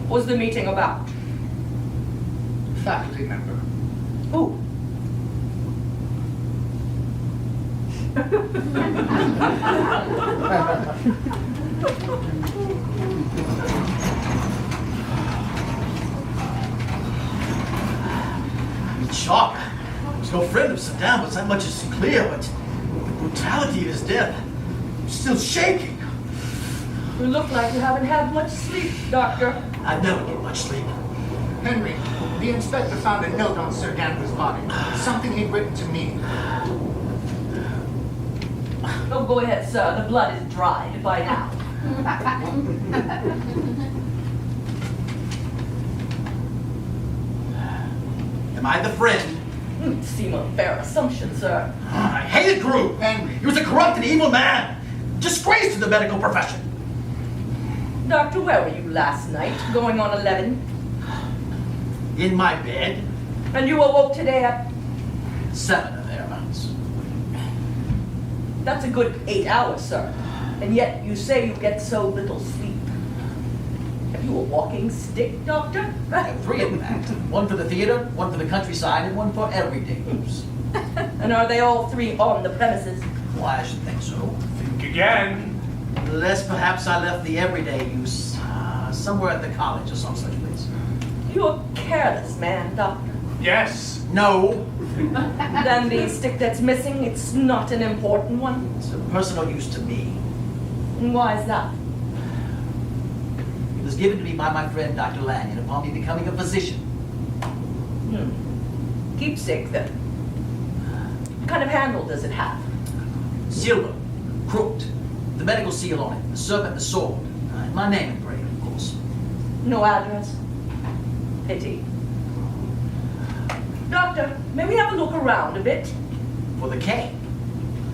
What was the meeting about? Faculty member. Who? I'm in shock. I was no friend of Sir Danvers, that much is clear, but the brutality of his death, I'm still shaking. You look like you haven't had much sleep, Doctor. I never get much sleep. Henry, the inspector found a note on Sir Danvers' body. Something he'd written to me. Oh, go ahead, sir. The blood is dried by now. Am I the friend? Seem a fair assumption, sir. I hated Carew. Henry. He was a corrupt and evil man. Disgrace to the medical profession. Doctor, where were you last night? Going on 11? In my bed, And you awoke today at... 7 or thereabouts. That's a good 8 hours, sir. And yet you say you get so little sleep. Have you a walking stick, Doctor? I have 3 in fact. 1 for the theater, 1 for the countryside, and 1 for everyday use. And are they all 3 on the premises? Why, I should think so. Think again. Unless perhaps I left the everyday use somewhere at the college or some such place. You're a careless man, Doctor. Yes. No, Then the stick that's missing, it's not an important one. it's of personal use to me. And why is that? It was given to me by my friend Dr. Lanyon upon me becoming a physician. Keepsake, then. What kind of handle does it have? Silver, crooked, the medical seal on it, the serpent, the sword, and my name engraved, of course. No address? Pity. Doctor, may we have a look around a bit? For the cane?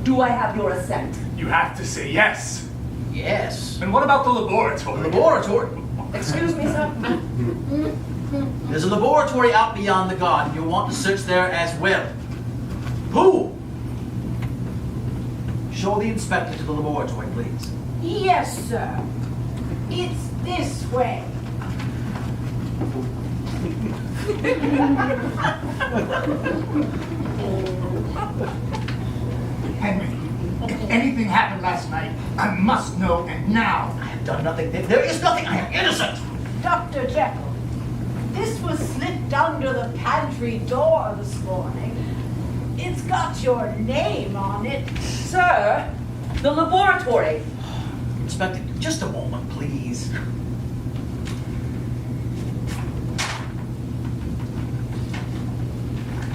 Do I have your assent? You have to say yes. Yes. And what about the The laboratory? laboratory. Excuse me, sir? There's a laboratory out beyond the garden. You'll want to search there as well. Who? Show the inspector to the laboratory, please. Yes, sir. It's this way. Henry, if anything happened last night, I must know, and now. I have done nothing. There is nothing. I am innocent. Dr. Jekyll, this was slipped under the pantry door this morning. It's got your name on it. Sir, the laboratory. Inspector, just a moment, please.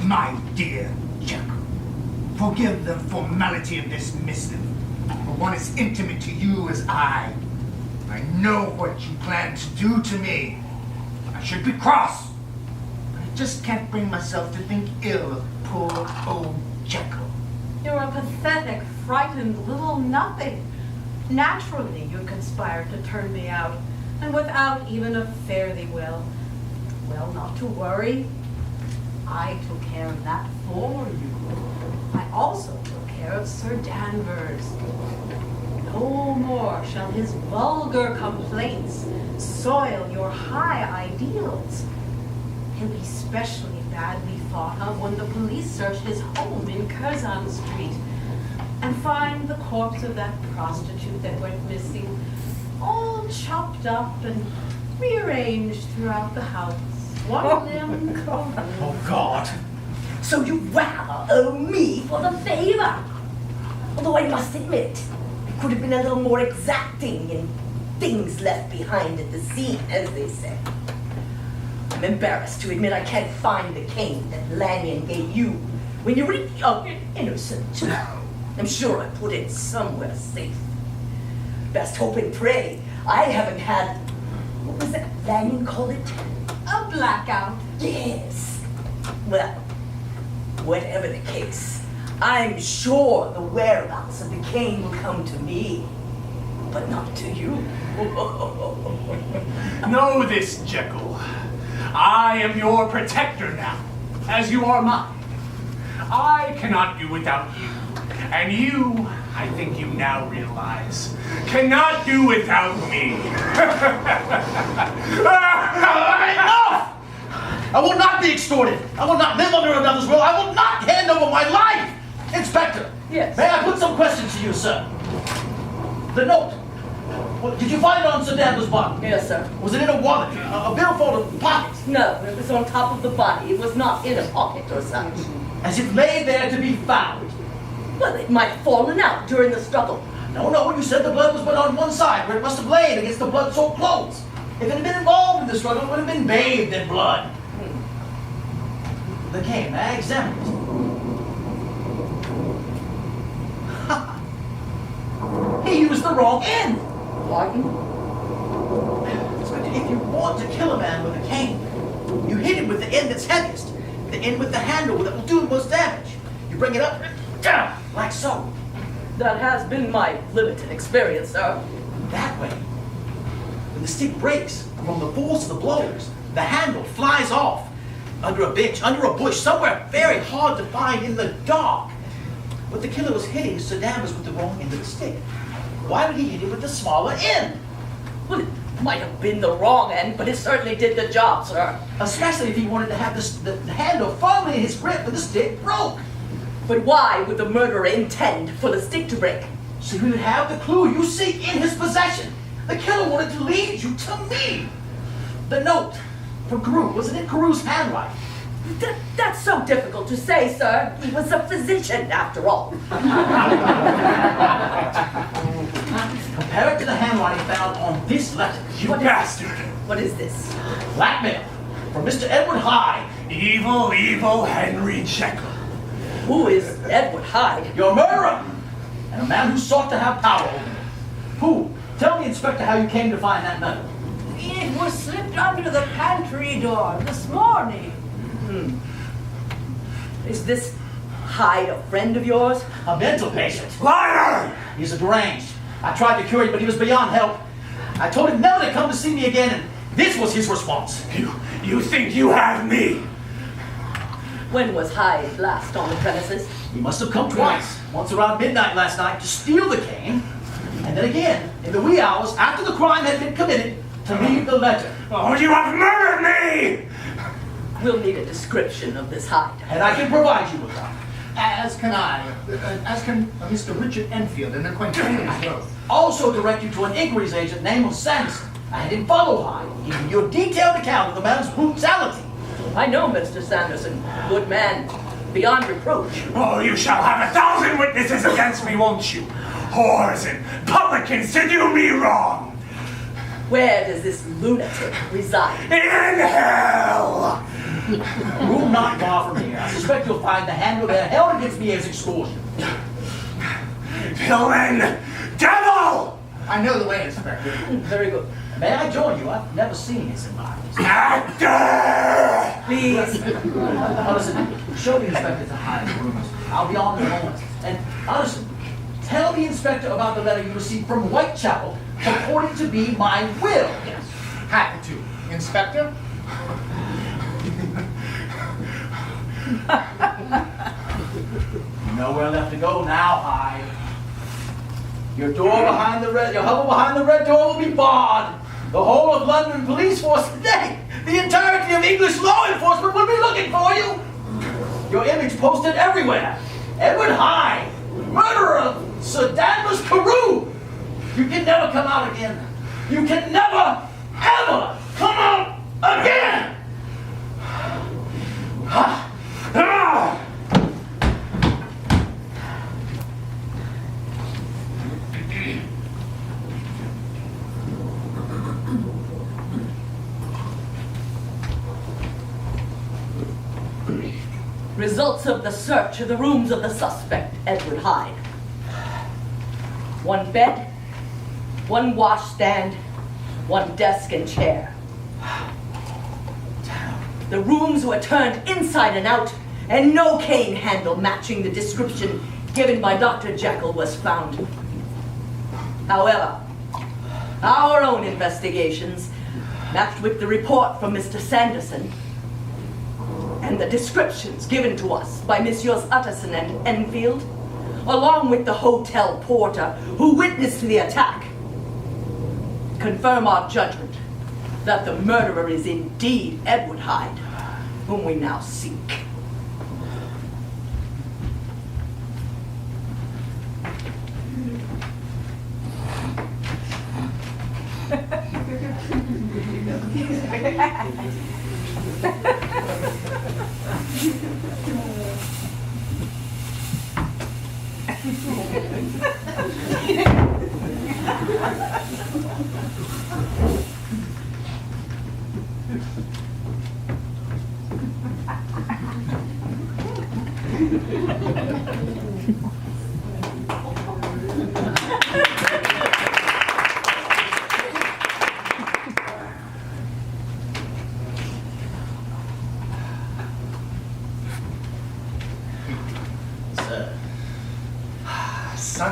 My dear Jekyll, forgive the formality of this missive, for one as intimate to you as I. I know what you plan to do to me. I should be cross, but I just can't bring myself to think ill of poor old Jekyll. You're a pathetic, frightened little nothing. Naturally, you conspired to turn me out, and without even a fare thee well. Well, not to worry. I took care of that for you. I also took care of Sir Danvers. No more shall his vulgar complaints soil your high ideals. He'll be specially badly thought of when the police search his home in Curzon Street and find the corpse of that prostitute that went missing, all chopped up and rearranged throughout the house. One limb gone. Oh, God. So you rather owe me for the favor. Although I must admit, I could have been a little more exacting in things left behind at the scene, as they say. I'm embarrassed to admit I can't find the cane that Lanyon gave you when you were young and innocent. I'm sure I put it somewhere safe. Best hope and pray I haven't had, what was that Lanyon called it? A blackout. Yes. Well, whatever the case, I'm sure the whereabouts of the cane will come to me, but not to you. Know this, Jekyll. I am your protector now, as you are mine. I cannot do without you, and you, I think you now realize, cannot do without me. Enough! I will not be extorted. I will not live under another's will. I will not hand over my life. Inspector. Yes. May I put some questions to you, sir? The note. Well, did you find it on Sir Danvers' body? Yes, sir. Was it in a wallet? A billfold of pockets? No, it was on top of the body. It was not in a pocket or such. As if laid there to be found. Well, it might have fallen out during the struggle. No, you said the blood was but on one side, where it must have lain against the blood-soaked clothes. If it had been involved in the struggle, it would have been bathed in blood. The cane, may I examine it? He used the wrong end. Pardon? Inspector, if you want to kill a man with a cane, you hit him with the end that's heaviest, the end with the handle that will do the most damage. You bring it up, like so. That has been my limited experience, sir. That way. When the stick breaks from the force of the blows, the handle flies off under a bench, under a bush, somewhere very hard to find in the dark. What the killer was hitting Sir Danvers with the wrong end of the stick. Why would he hit him with the smaller end? Well, it might have been the wrong end, but it certainly did the job, sir. Especially if he wanted to have the handle firmly in his grip when the stick broke. But why would the murderer intend for the stick to break? So he would have the clue you seek in his possession. The killer wanted to lead you to me. The note from Carew, wasn't it Carew's handwriting? That's so difficult to say, sir. He was a physician, after all. Compare it to the handwriting found on this letter. You bastard! What is this? Blackmail from Mr. Edward Hyde. Evil, evil Henry Jekyll. Who is Edward Hyde? Your murderer! And a man who sought to have power over you. Who? Tell me, Inspector, how you came to find that letter. It was slipped under the pantry door this morning. Is this Hyde a friend of yours? A mental patient. Liar! He's a deranged. I tried to cure him, but he was beyond help. I told him never to come to see me again, and this was his response. You think you have me? When was Hyde last on the premises? He must have come twice. Once around midnight last night to steal the cane, and then again in the wee hours after the crime had been committed to leave the letter. Oh, you have murdered me! We'll need a description of this Hyde. And I can provide you with one. As can I. As can Mr. Richard Enfield, an acquaintance of both. Also direct you to an inquiries agent named Sanderson. I had him follow Hyde, giving you a detailed account of the man's brutality. I know Mr. Sanderson. Good man. Beyond reproach. Oh, you shall have 1,000 witnesses against me, won't you? Whores and publicans to do me wrong! Where does this lunatic reside? In hell! Room not far from here. I suspect you'll find the handle there held against me as extortion. Villain! Devil! I know the way, Inspector. Very good. May I join you? I've never seen his environment. Actor! Please. Listen, show the inspector to Hyde's rooms. I'll be on in a moment. And listen, tell the inspector about the letter you received from Whitechapel purporting to be my will. Yes. Happy to. Inspector? Nowhere left to go now, Hyde. Your hovel behind the red door will be barred. The whole of London police force today, the entirety of English law enforcement will be looking for you. Your image posted everywhere. Edward Hyde, murderer of Sir Danvers Carew. You can never come out again. You can never, ever come out again. Results of the search of the rooms of the suspect, Edward Hyde. One bed, one washstand, one desk and chair. The rooms were turned inside and out, and no cane handle matching the description given by Dr. Jekyll was found. However, our own investigations, matched with the report from Mr. Sanderson, and the descriptions given to us by Messieurs Utterson and Enfield, along with the hotel porter who witnessed the attack, confirm our judgment that the murderer is indeed Edward Hyde, whom we now seek.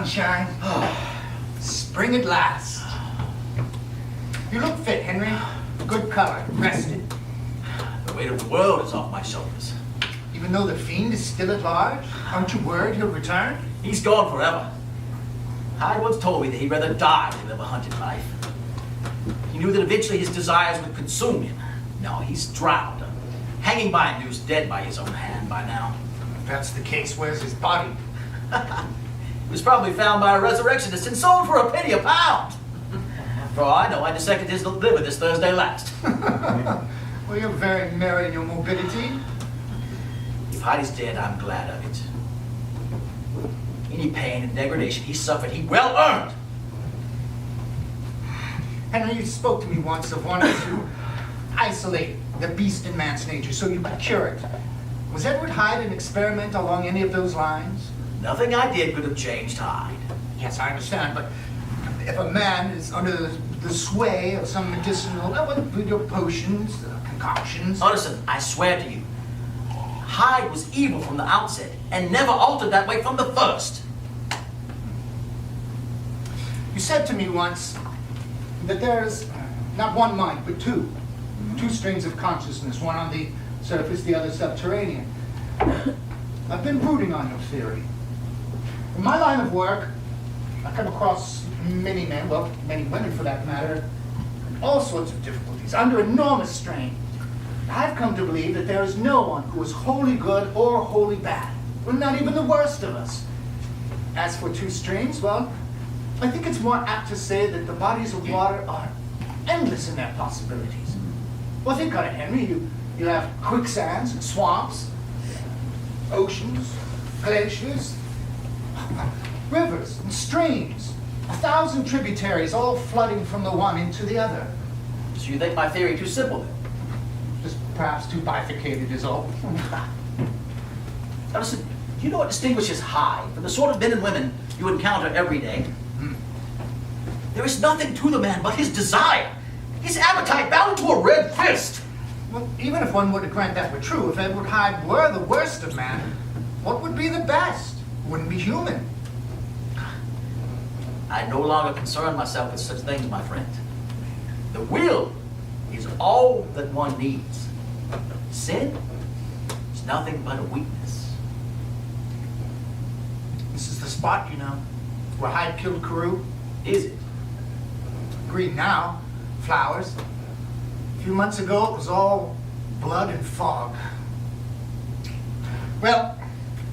sunshine. Spring at last. You look fit, Henry. Good color, rested. The weight of the world is off my shoulders. Even though the fiend is still at large, aren't you worried he'll return? He's gone forever. Hyde once told me that he'd rather die than live a hunted life. He knew that eventually his desires would consume him. No, he's drowned. Hanging by a noose, dead by his own hand by now. If that's the case, where's his body? He was probably found by a resurrectionist and sold for a penny a pound. For all I know, I dissected his liver this Thursday last. Well, you're very merry in your morbidity. If Hyde is dead, I'm glad of it. Any pain and degradation he suffered, he well earned. Henry, you spoke to me once of wanting to isolate the beast in man's nature so you could cure it. Was Edward Hyde an experiment along any of those lines? Nothing I did could have changed Hyde. Yes, I understand, but if a man is under the sway of some medicinal, potions, concoctions... Listen, I swear to you, Hyde was evil from the outset and never altered that way from the first. You said to me once that there's not one mind, but two. Two streams of consciousness, one on the surface, the other subterranean. I've been brooding on your theory. In my line of work, I come across many men, well, many women for that matter, all sorts of difficulties, under enormous strain. I've come to believe that there is no one who is wholly good or wholly bad. Well, not even the worst of us. As for two streams, well, I think it's more apt to say that the bodies of water are endless in their possibilities. Well, think on it, Henry. You have quicksands and swamps, oceans, glaciers, rivers and streams, 1,000 tributaries all flooding from the one into the other. So you think my theory too simple then? Just perhaps too bifurcated is all. Now listen, do you know what distinguishes Hyde from the sort of men and women you encounter every day? There is nothing to the man but his desire. His appetite bound to a red fist. Well, even if one were to grant that were true, if Edward Hyde were the worst of man, what would be the best? Wouldn't be human. I no longer concern myself with such things, my friend. The will is all that one needs. Sin is nothing but a weakness. This is the spot, you know, where Hyde killed Carew. Is it? Green now, flowers. A few months ago, it was all blood and fog. Well,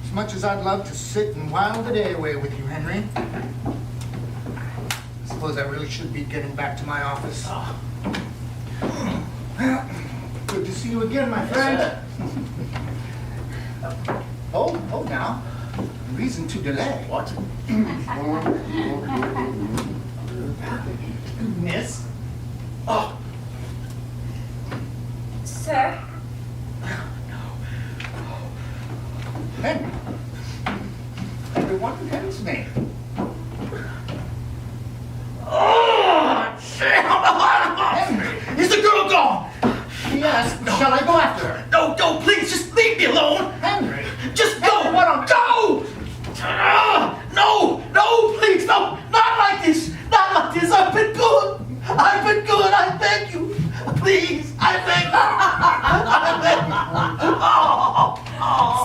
as much as I'd love to sit and while the day away with you, Henry, I suppose I really should be getting back to my office. Well, good to see you again, my friend. Hold now. Reason to delay. What? Miss? Oh, Sir? Henry. Everyone in heaven's name. oh, Henry! Is the girl gone? Yes, shall I go after her? No, please, just leave me alone. Henry! Just go! Henry, what on- Go! No, please, no! Not like this! Not like this! I've been good! I beg you! Please, I beg you!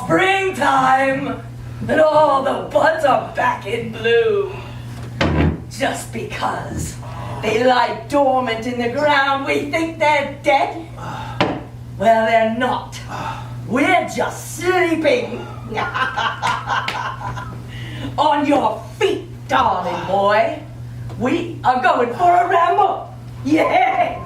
Springtime, and all the buds are back in bloom. Just because they lie dormant in the ground, we think they're dead? Well, they're not. We're just sleeping. On your feet, darling boy. We are going for a ramble. Yeah!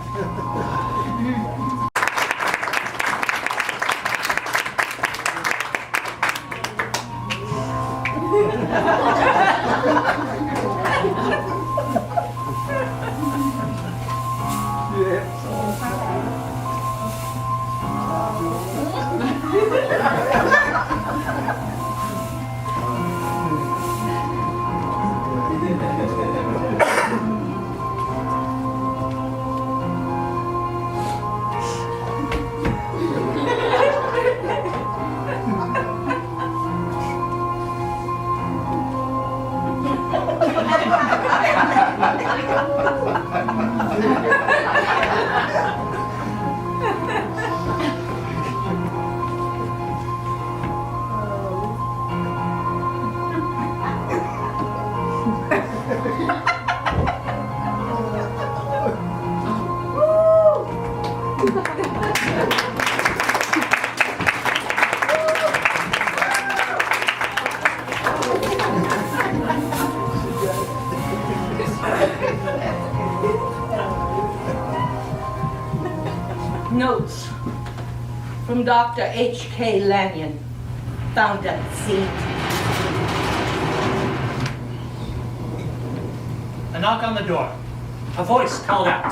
Notes from Dr. H.K. Lanyon, found at the scene. A knock on the door. A voice called out.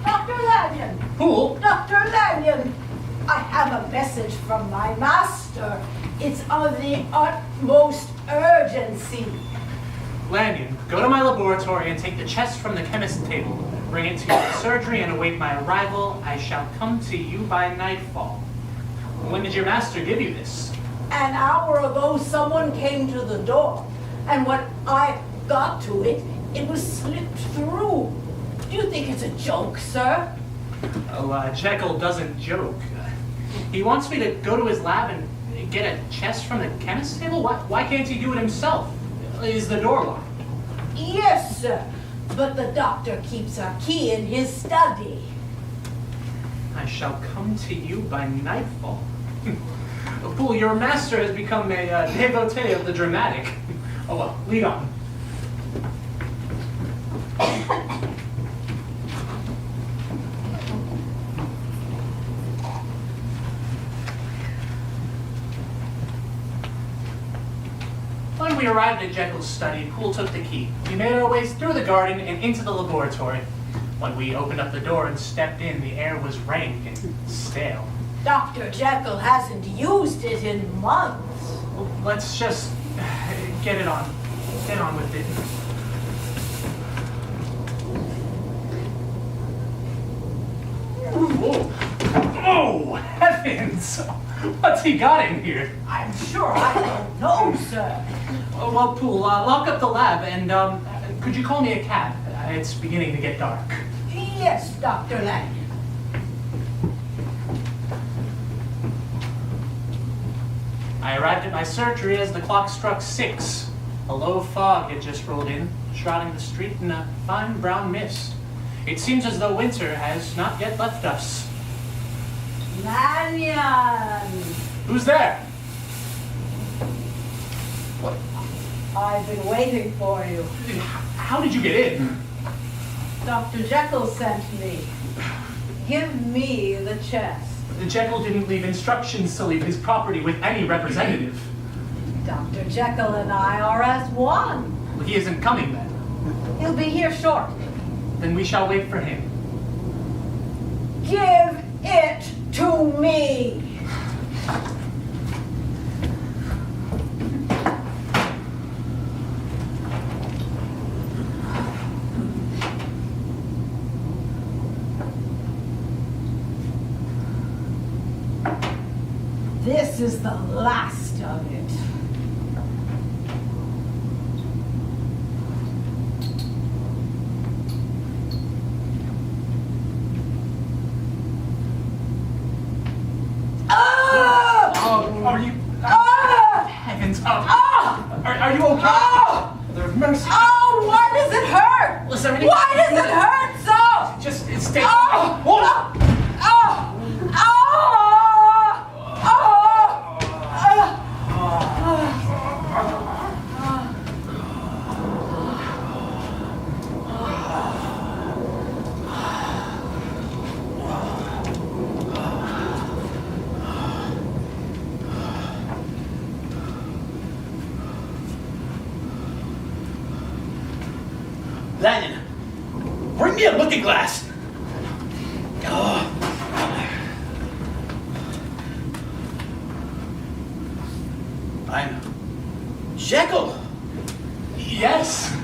Dr. Lanyon! Poole? Dr. Lanyon! I have a message from my master. It's of the utmost urgency. Lanyon, go to my laboratory and take the chest from the chemist's table. Bring it to your surgery and await my arrival. I shall come to you by nightfall. When did your master give you this? An hour ago, someone came to the door, and when I got to it, it was slipped through. Do you think it's a joke, sir? Oh, Jekyll doesn't joke. He wants me to go to his lab and get a chest from the chemist's table? Why can't he do it himself? Is the door locked? Yes, sir. But the doctor keeps a key in his study. I shall come to you by nightfall. Poole, your master has become a devotee of the dramatic. Oh well, lead on. When we arrived at Jekyll's study, Poole took the key. We made our ways through the garden and into the laboratory. When we opened up the door and stepped in, the air was rank and stale. Dr. Jekyll hasn't used it in months. Well, let's just get it on. Get on with it. Whoa. Oh, heavens! What's he got in here? I'm sure I don't know, sir. Well, Poole, lock up the lab and could you call me a cab? It's beginning to get dark. Yes, Dr. Lanyon. I arrived at my surgery as the clock struck 6. A low fog had just rolled in, shrouding the street in a fine brown mist. It seems as though winter has not yet left us. Lanyon! Who's there? What? I've been waiting for you. How did you get in? Dr. Jekyll sent me. Give me the chest. Jekyll didn't leave instructions to leave his property with any representative. Dr. Jekyll and I are as one. Well, he isn't coming then. He'll be here shortly. Then we shall wait for him. Give it to me. This is the last of it. Are you... Heavens up. Are you okay? Mother of mercy. Oh, why does it hurt? Was there anything... Why does it hurt so? Just, it's stay... Lanyon, bring me a looking glass. I'm Jekyll. Yes.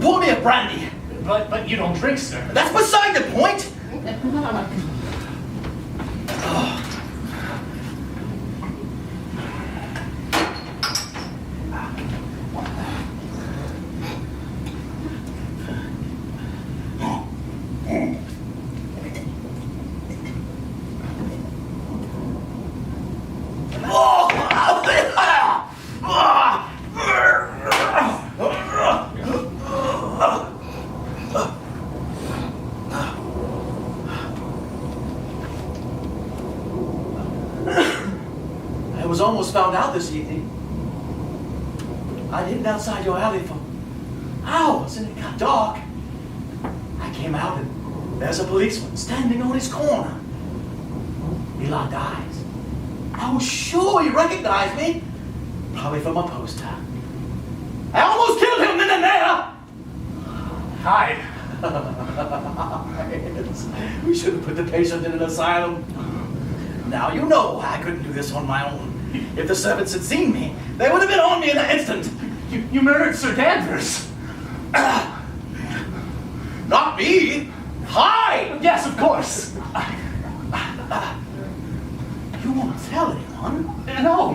Pour me a brandy. But you don't drink, sir. That's beside the point. was almost found out this evening. I'd hidden outside your alley for hours and it got dark. I came out and there's a policeman standing on his corner. He locked eyes. I was sure he recognized me. Probably from a poster. I almost killed him then and there! Hyde. We should have put the patient in an asylum. Now you know why I couldn't do this on my own. If the servants had seen me, they would have been on me in an instant. You murdered Sir Danvers. Not me. Hyde! Yes, of course. You won't tell anyone? No.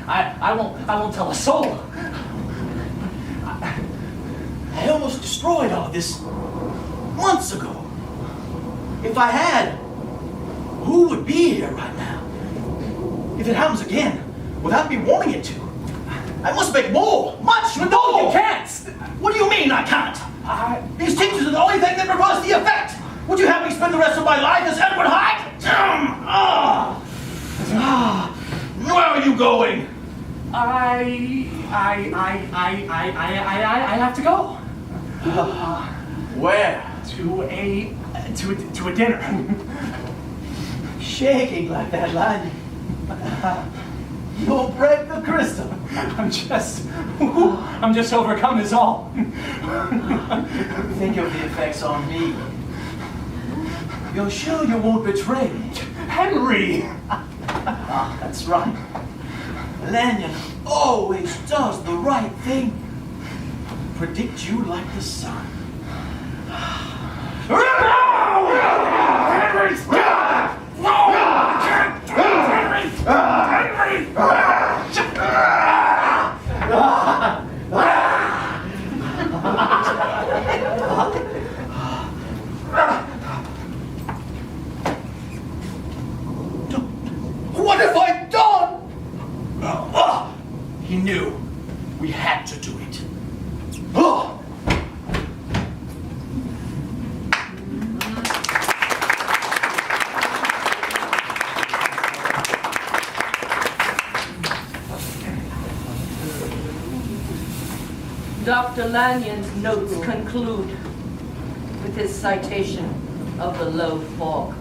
I won't tell a soul. I almost destroyed all of this months ago. If I had, who would be here right now? If it happens again, without me wanting it to, I must make much more! No, you can't! What do you mean I can't? These teachers are the only thing that reverse the effect! Would you have me spend the rest of my life as Edward Hyde? Where are you going? I have to go. Where? To a dinner. Shaking like that, lad. You'll break the crystal. I'm just overcome is all. Think of the effects on me. You're sure you won't betray me? Henry! That's right. Lanyon always does the right thing. Predict you like the sun. Henry, stop! No! I can't do it, Henry! What have I done? He knew we had to do it. Dr. Lanyon's notes conclude with his citation of the low fog.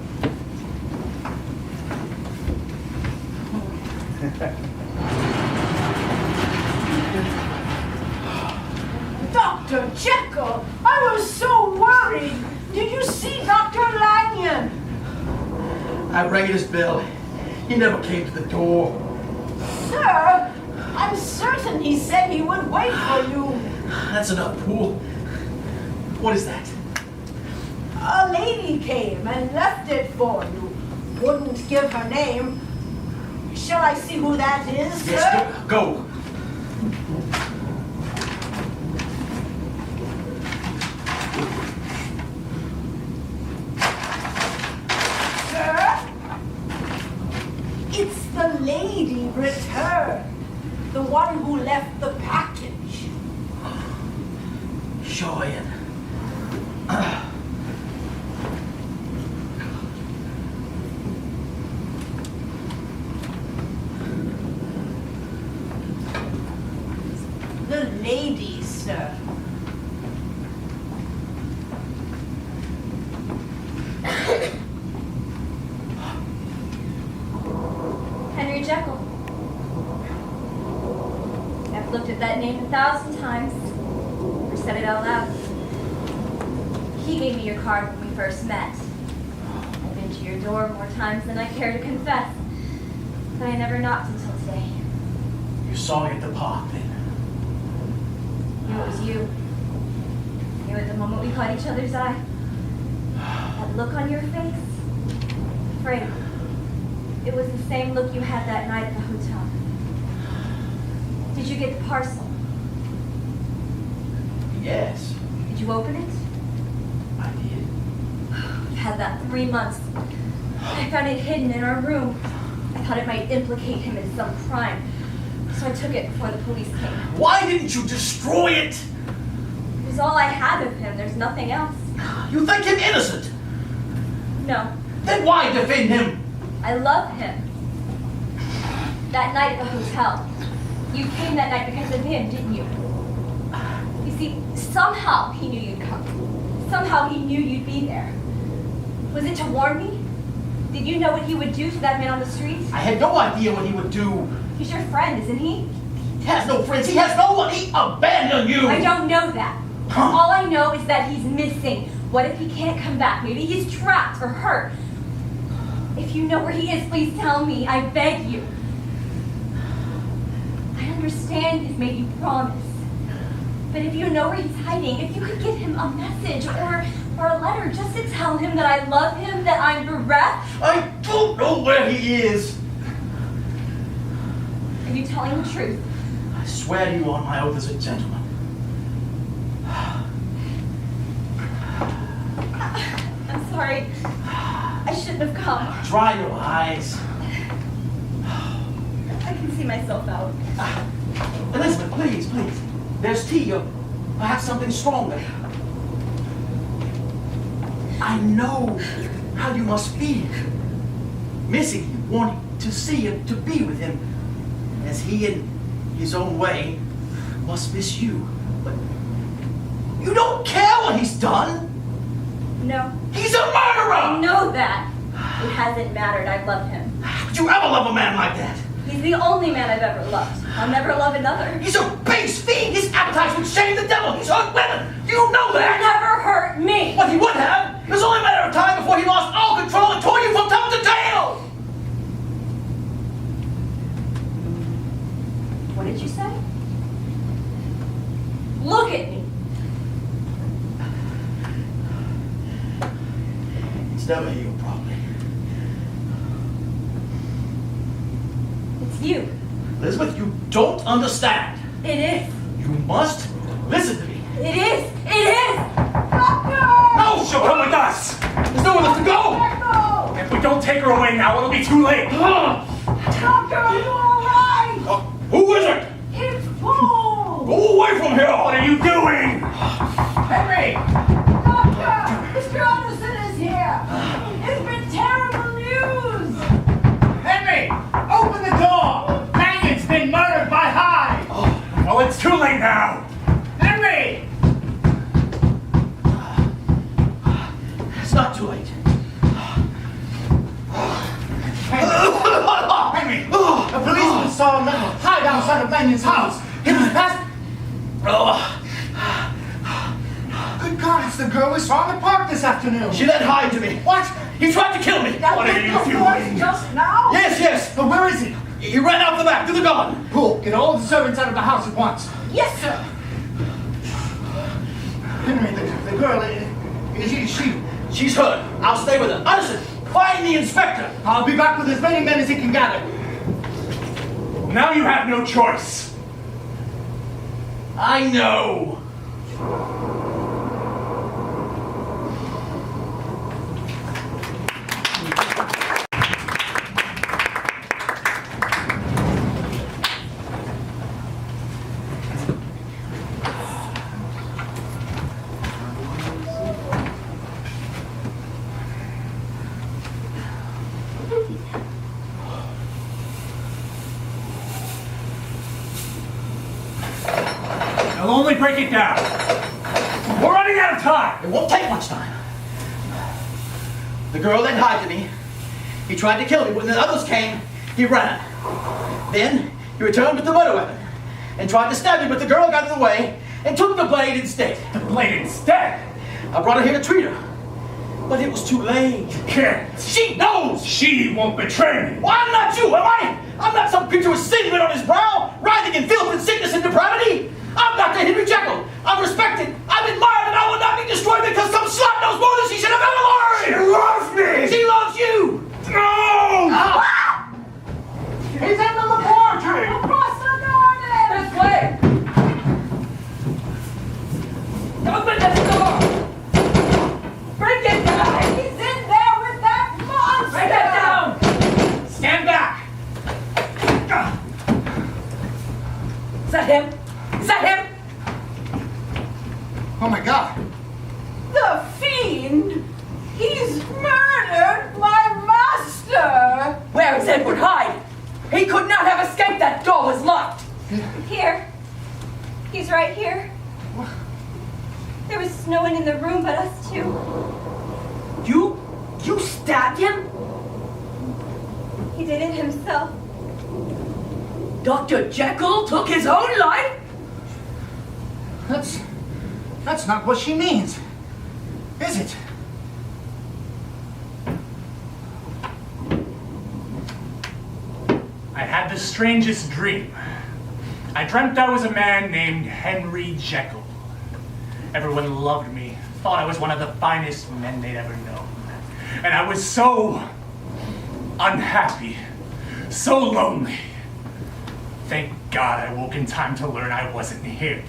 Dr. Jekyll, I was so worried. Did you see Dr. Lanyon? I rang his bell. He never came to the door. Sir, I'm certain he said he would wait for you. That's enough, Poole. What is that? A lady came and left it for you. Wouldn't give her name. Shall I see who that is, sir? Yes, go. Sir? It's the lady returned. The one who left the package. Show in. The lady, sir. Henry Jekyll. I've looked at that name 1,000 times. Or said it out loud. He gave me your card when we first met. I've been to your door more times than I care to confess. But I never knocked until today. You saw me at the park then. Knew it was you. Knew at the moment we caught each other's eye. That look on your face. Afraid. It was the same look you had that night at the hotel. Did you get the parcel? Yes, Did you open it? I did. You had that 3 months. I found it hidden in our room. I thought it might implicate him in some crime. So I took it before the police came. Why didn't you destroy it? It was all I had of him. There's nothing else. You think him innocent? No. Then why defend him? I love him. That night at the hotel. You came that night because of him, didn't you? You see, somehow he knew you'd come. Somehow he knew you'd be there. Was it to warn me? Did you know what he would do to that man on the streets? I had no idea what he would do. He's your friend, isn't he? He has no friends. He has no one. He abandoned you. I don't know that. All I know is that he's missing. What if he can't come back? Maybe he's trapped or hurt. If you know where he is, please tell me. I beg you. I understand he's made you promise. But if you know where he's hiding, if you could give him a message or a letter just to tell him that I love him, that I'm bereft. I don't know where he is. Are you telling the truth? I swear to you on my oath as a gentleman. I'm sorry. I shouldn't have come. Dry your eyes. I can see myself out. Elizabeth, please, please. There's tea or perhaps something stronger. I know how you must feel. Missing you, wanting to see him, to be with him, as he in his own way must miss you. But you don't care what he's done. No. He's a murderer! I know that. It hasn't mattered. I love him. How could you ever love a man like that? He's the only man I've ever loved. I'll never love another. He's a base fiend. His appetites would shame the devil. He's hurt women. You know that. He never hurt me. What he would have. It was only a matter of time before he lost all control and tore you from top to tail. What did you say? Look at me. It's never healed properly. It's you. Elizabeth, you don't understand. It is. You must listen to me. It is. It is. No! She'll come with us. There's nowhere left to go. If we don't take her away now, it'll be too late. Doctor, are you all right? Who is it? It's Paul. Go away from here. What are you doing? Henry! Doctor, Mr. Anderson is here. It's been terrible news. Henry! Open the door! Maggot's been murdered by Hyde! Oh, it's too late now. Henry! It's not too late. Henry! A policeman saw him Hyde outside of Mannion's house. He was past... Good God, it's the girl we saw in the park this afternoon. She led Hyde to me. What? He tried to kill me. What are you doing? Just now? Yes. But where is he? He ran out the back to the garden. Cool. Get all the servants out of the house at once. Yes, sir. Henry, the girl, She's hurt. I'll stay with her. Anderson, find the inspector. I'll be back with as many men as he can gather. Now you have no choice. I know. I'll only break it down. We're running out of time. It won't take much time. The girl led Hyde to me. He tried to kill me. When the others came, he ran. Then he returned with the murder weapon and tried to stab me, but the girl got in the way and took the blade instead. The blade instead. I brought her here to treat her, but it was too late. Can't. She knows! She won't betray me. Well, I'm not you, am I? I'm not some creature with sin written on his brow, writhing in filth and sickness and depravity. I'm Dr. Henry Jekyll. I'm respected. I'm admired, and I will not be destroyed because some slut knows more than she should have ever learned. She loves me. She loves you. No! He's in the laboratory! Across the garden. This way! Open the door! Break it down! He's in there with that monster. Break it down! Stand back. Is that him? Is that him? Oh my God! The fiend. He's murdered my master. Where is Edward Hyde? He could not have escaped. That door was locked. Here. He's right here. There was no one in the room but us two. You stabbed him? He did it himself. Dr. Jekyll took his own life? That's not what she means, is it? I had the strangest dream. I dreamt I was a man named Henry Jekyll. Everyone loved me, thought I was one of the finest men they'd ever known. And I was so unhappy, so lonely. Thank God I woke in time to learn I wasn't him.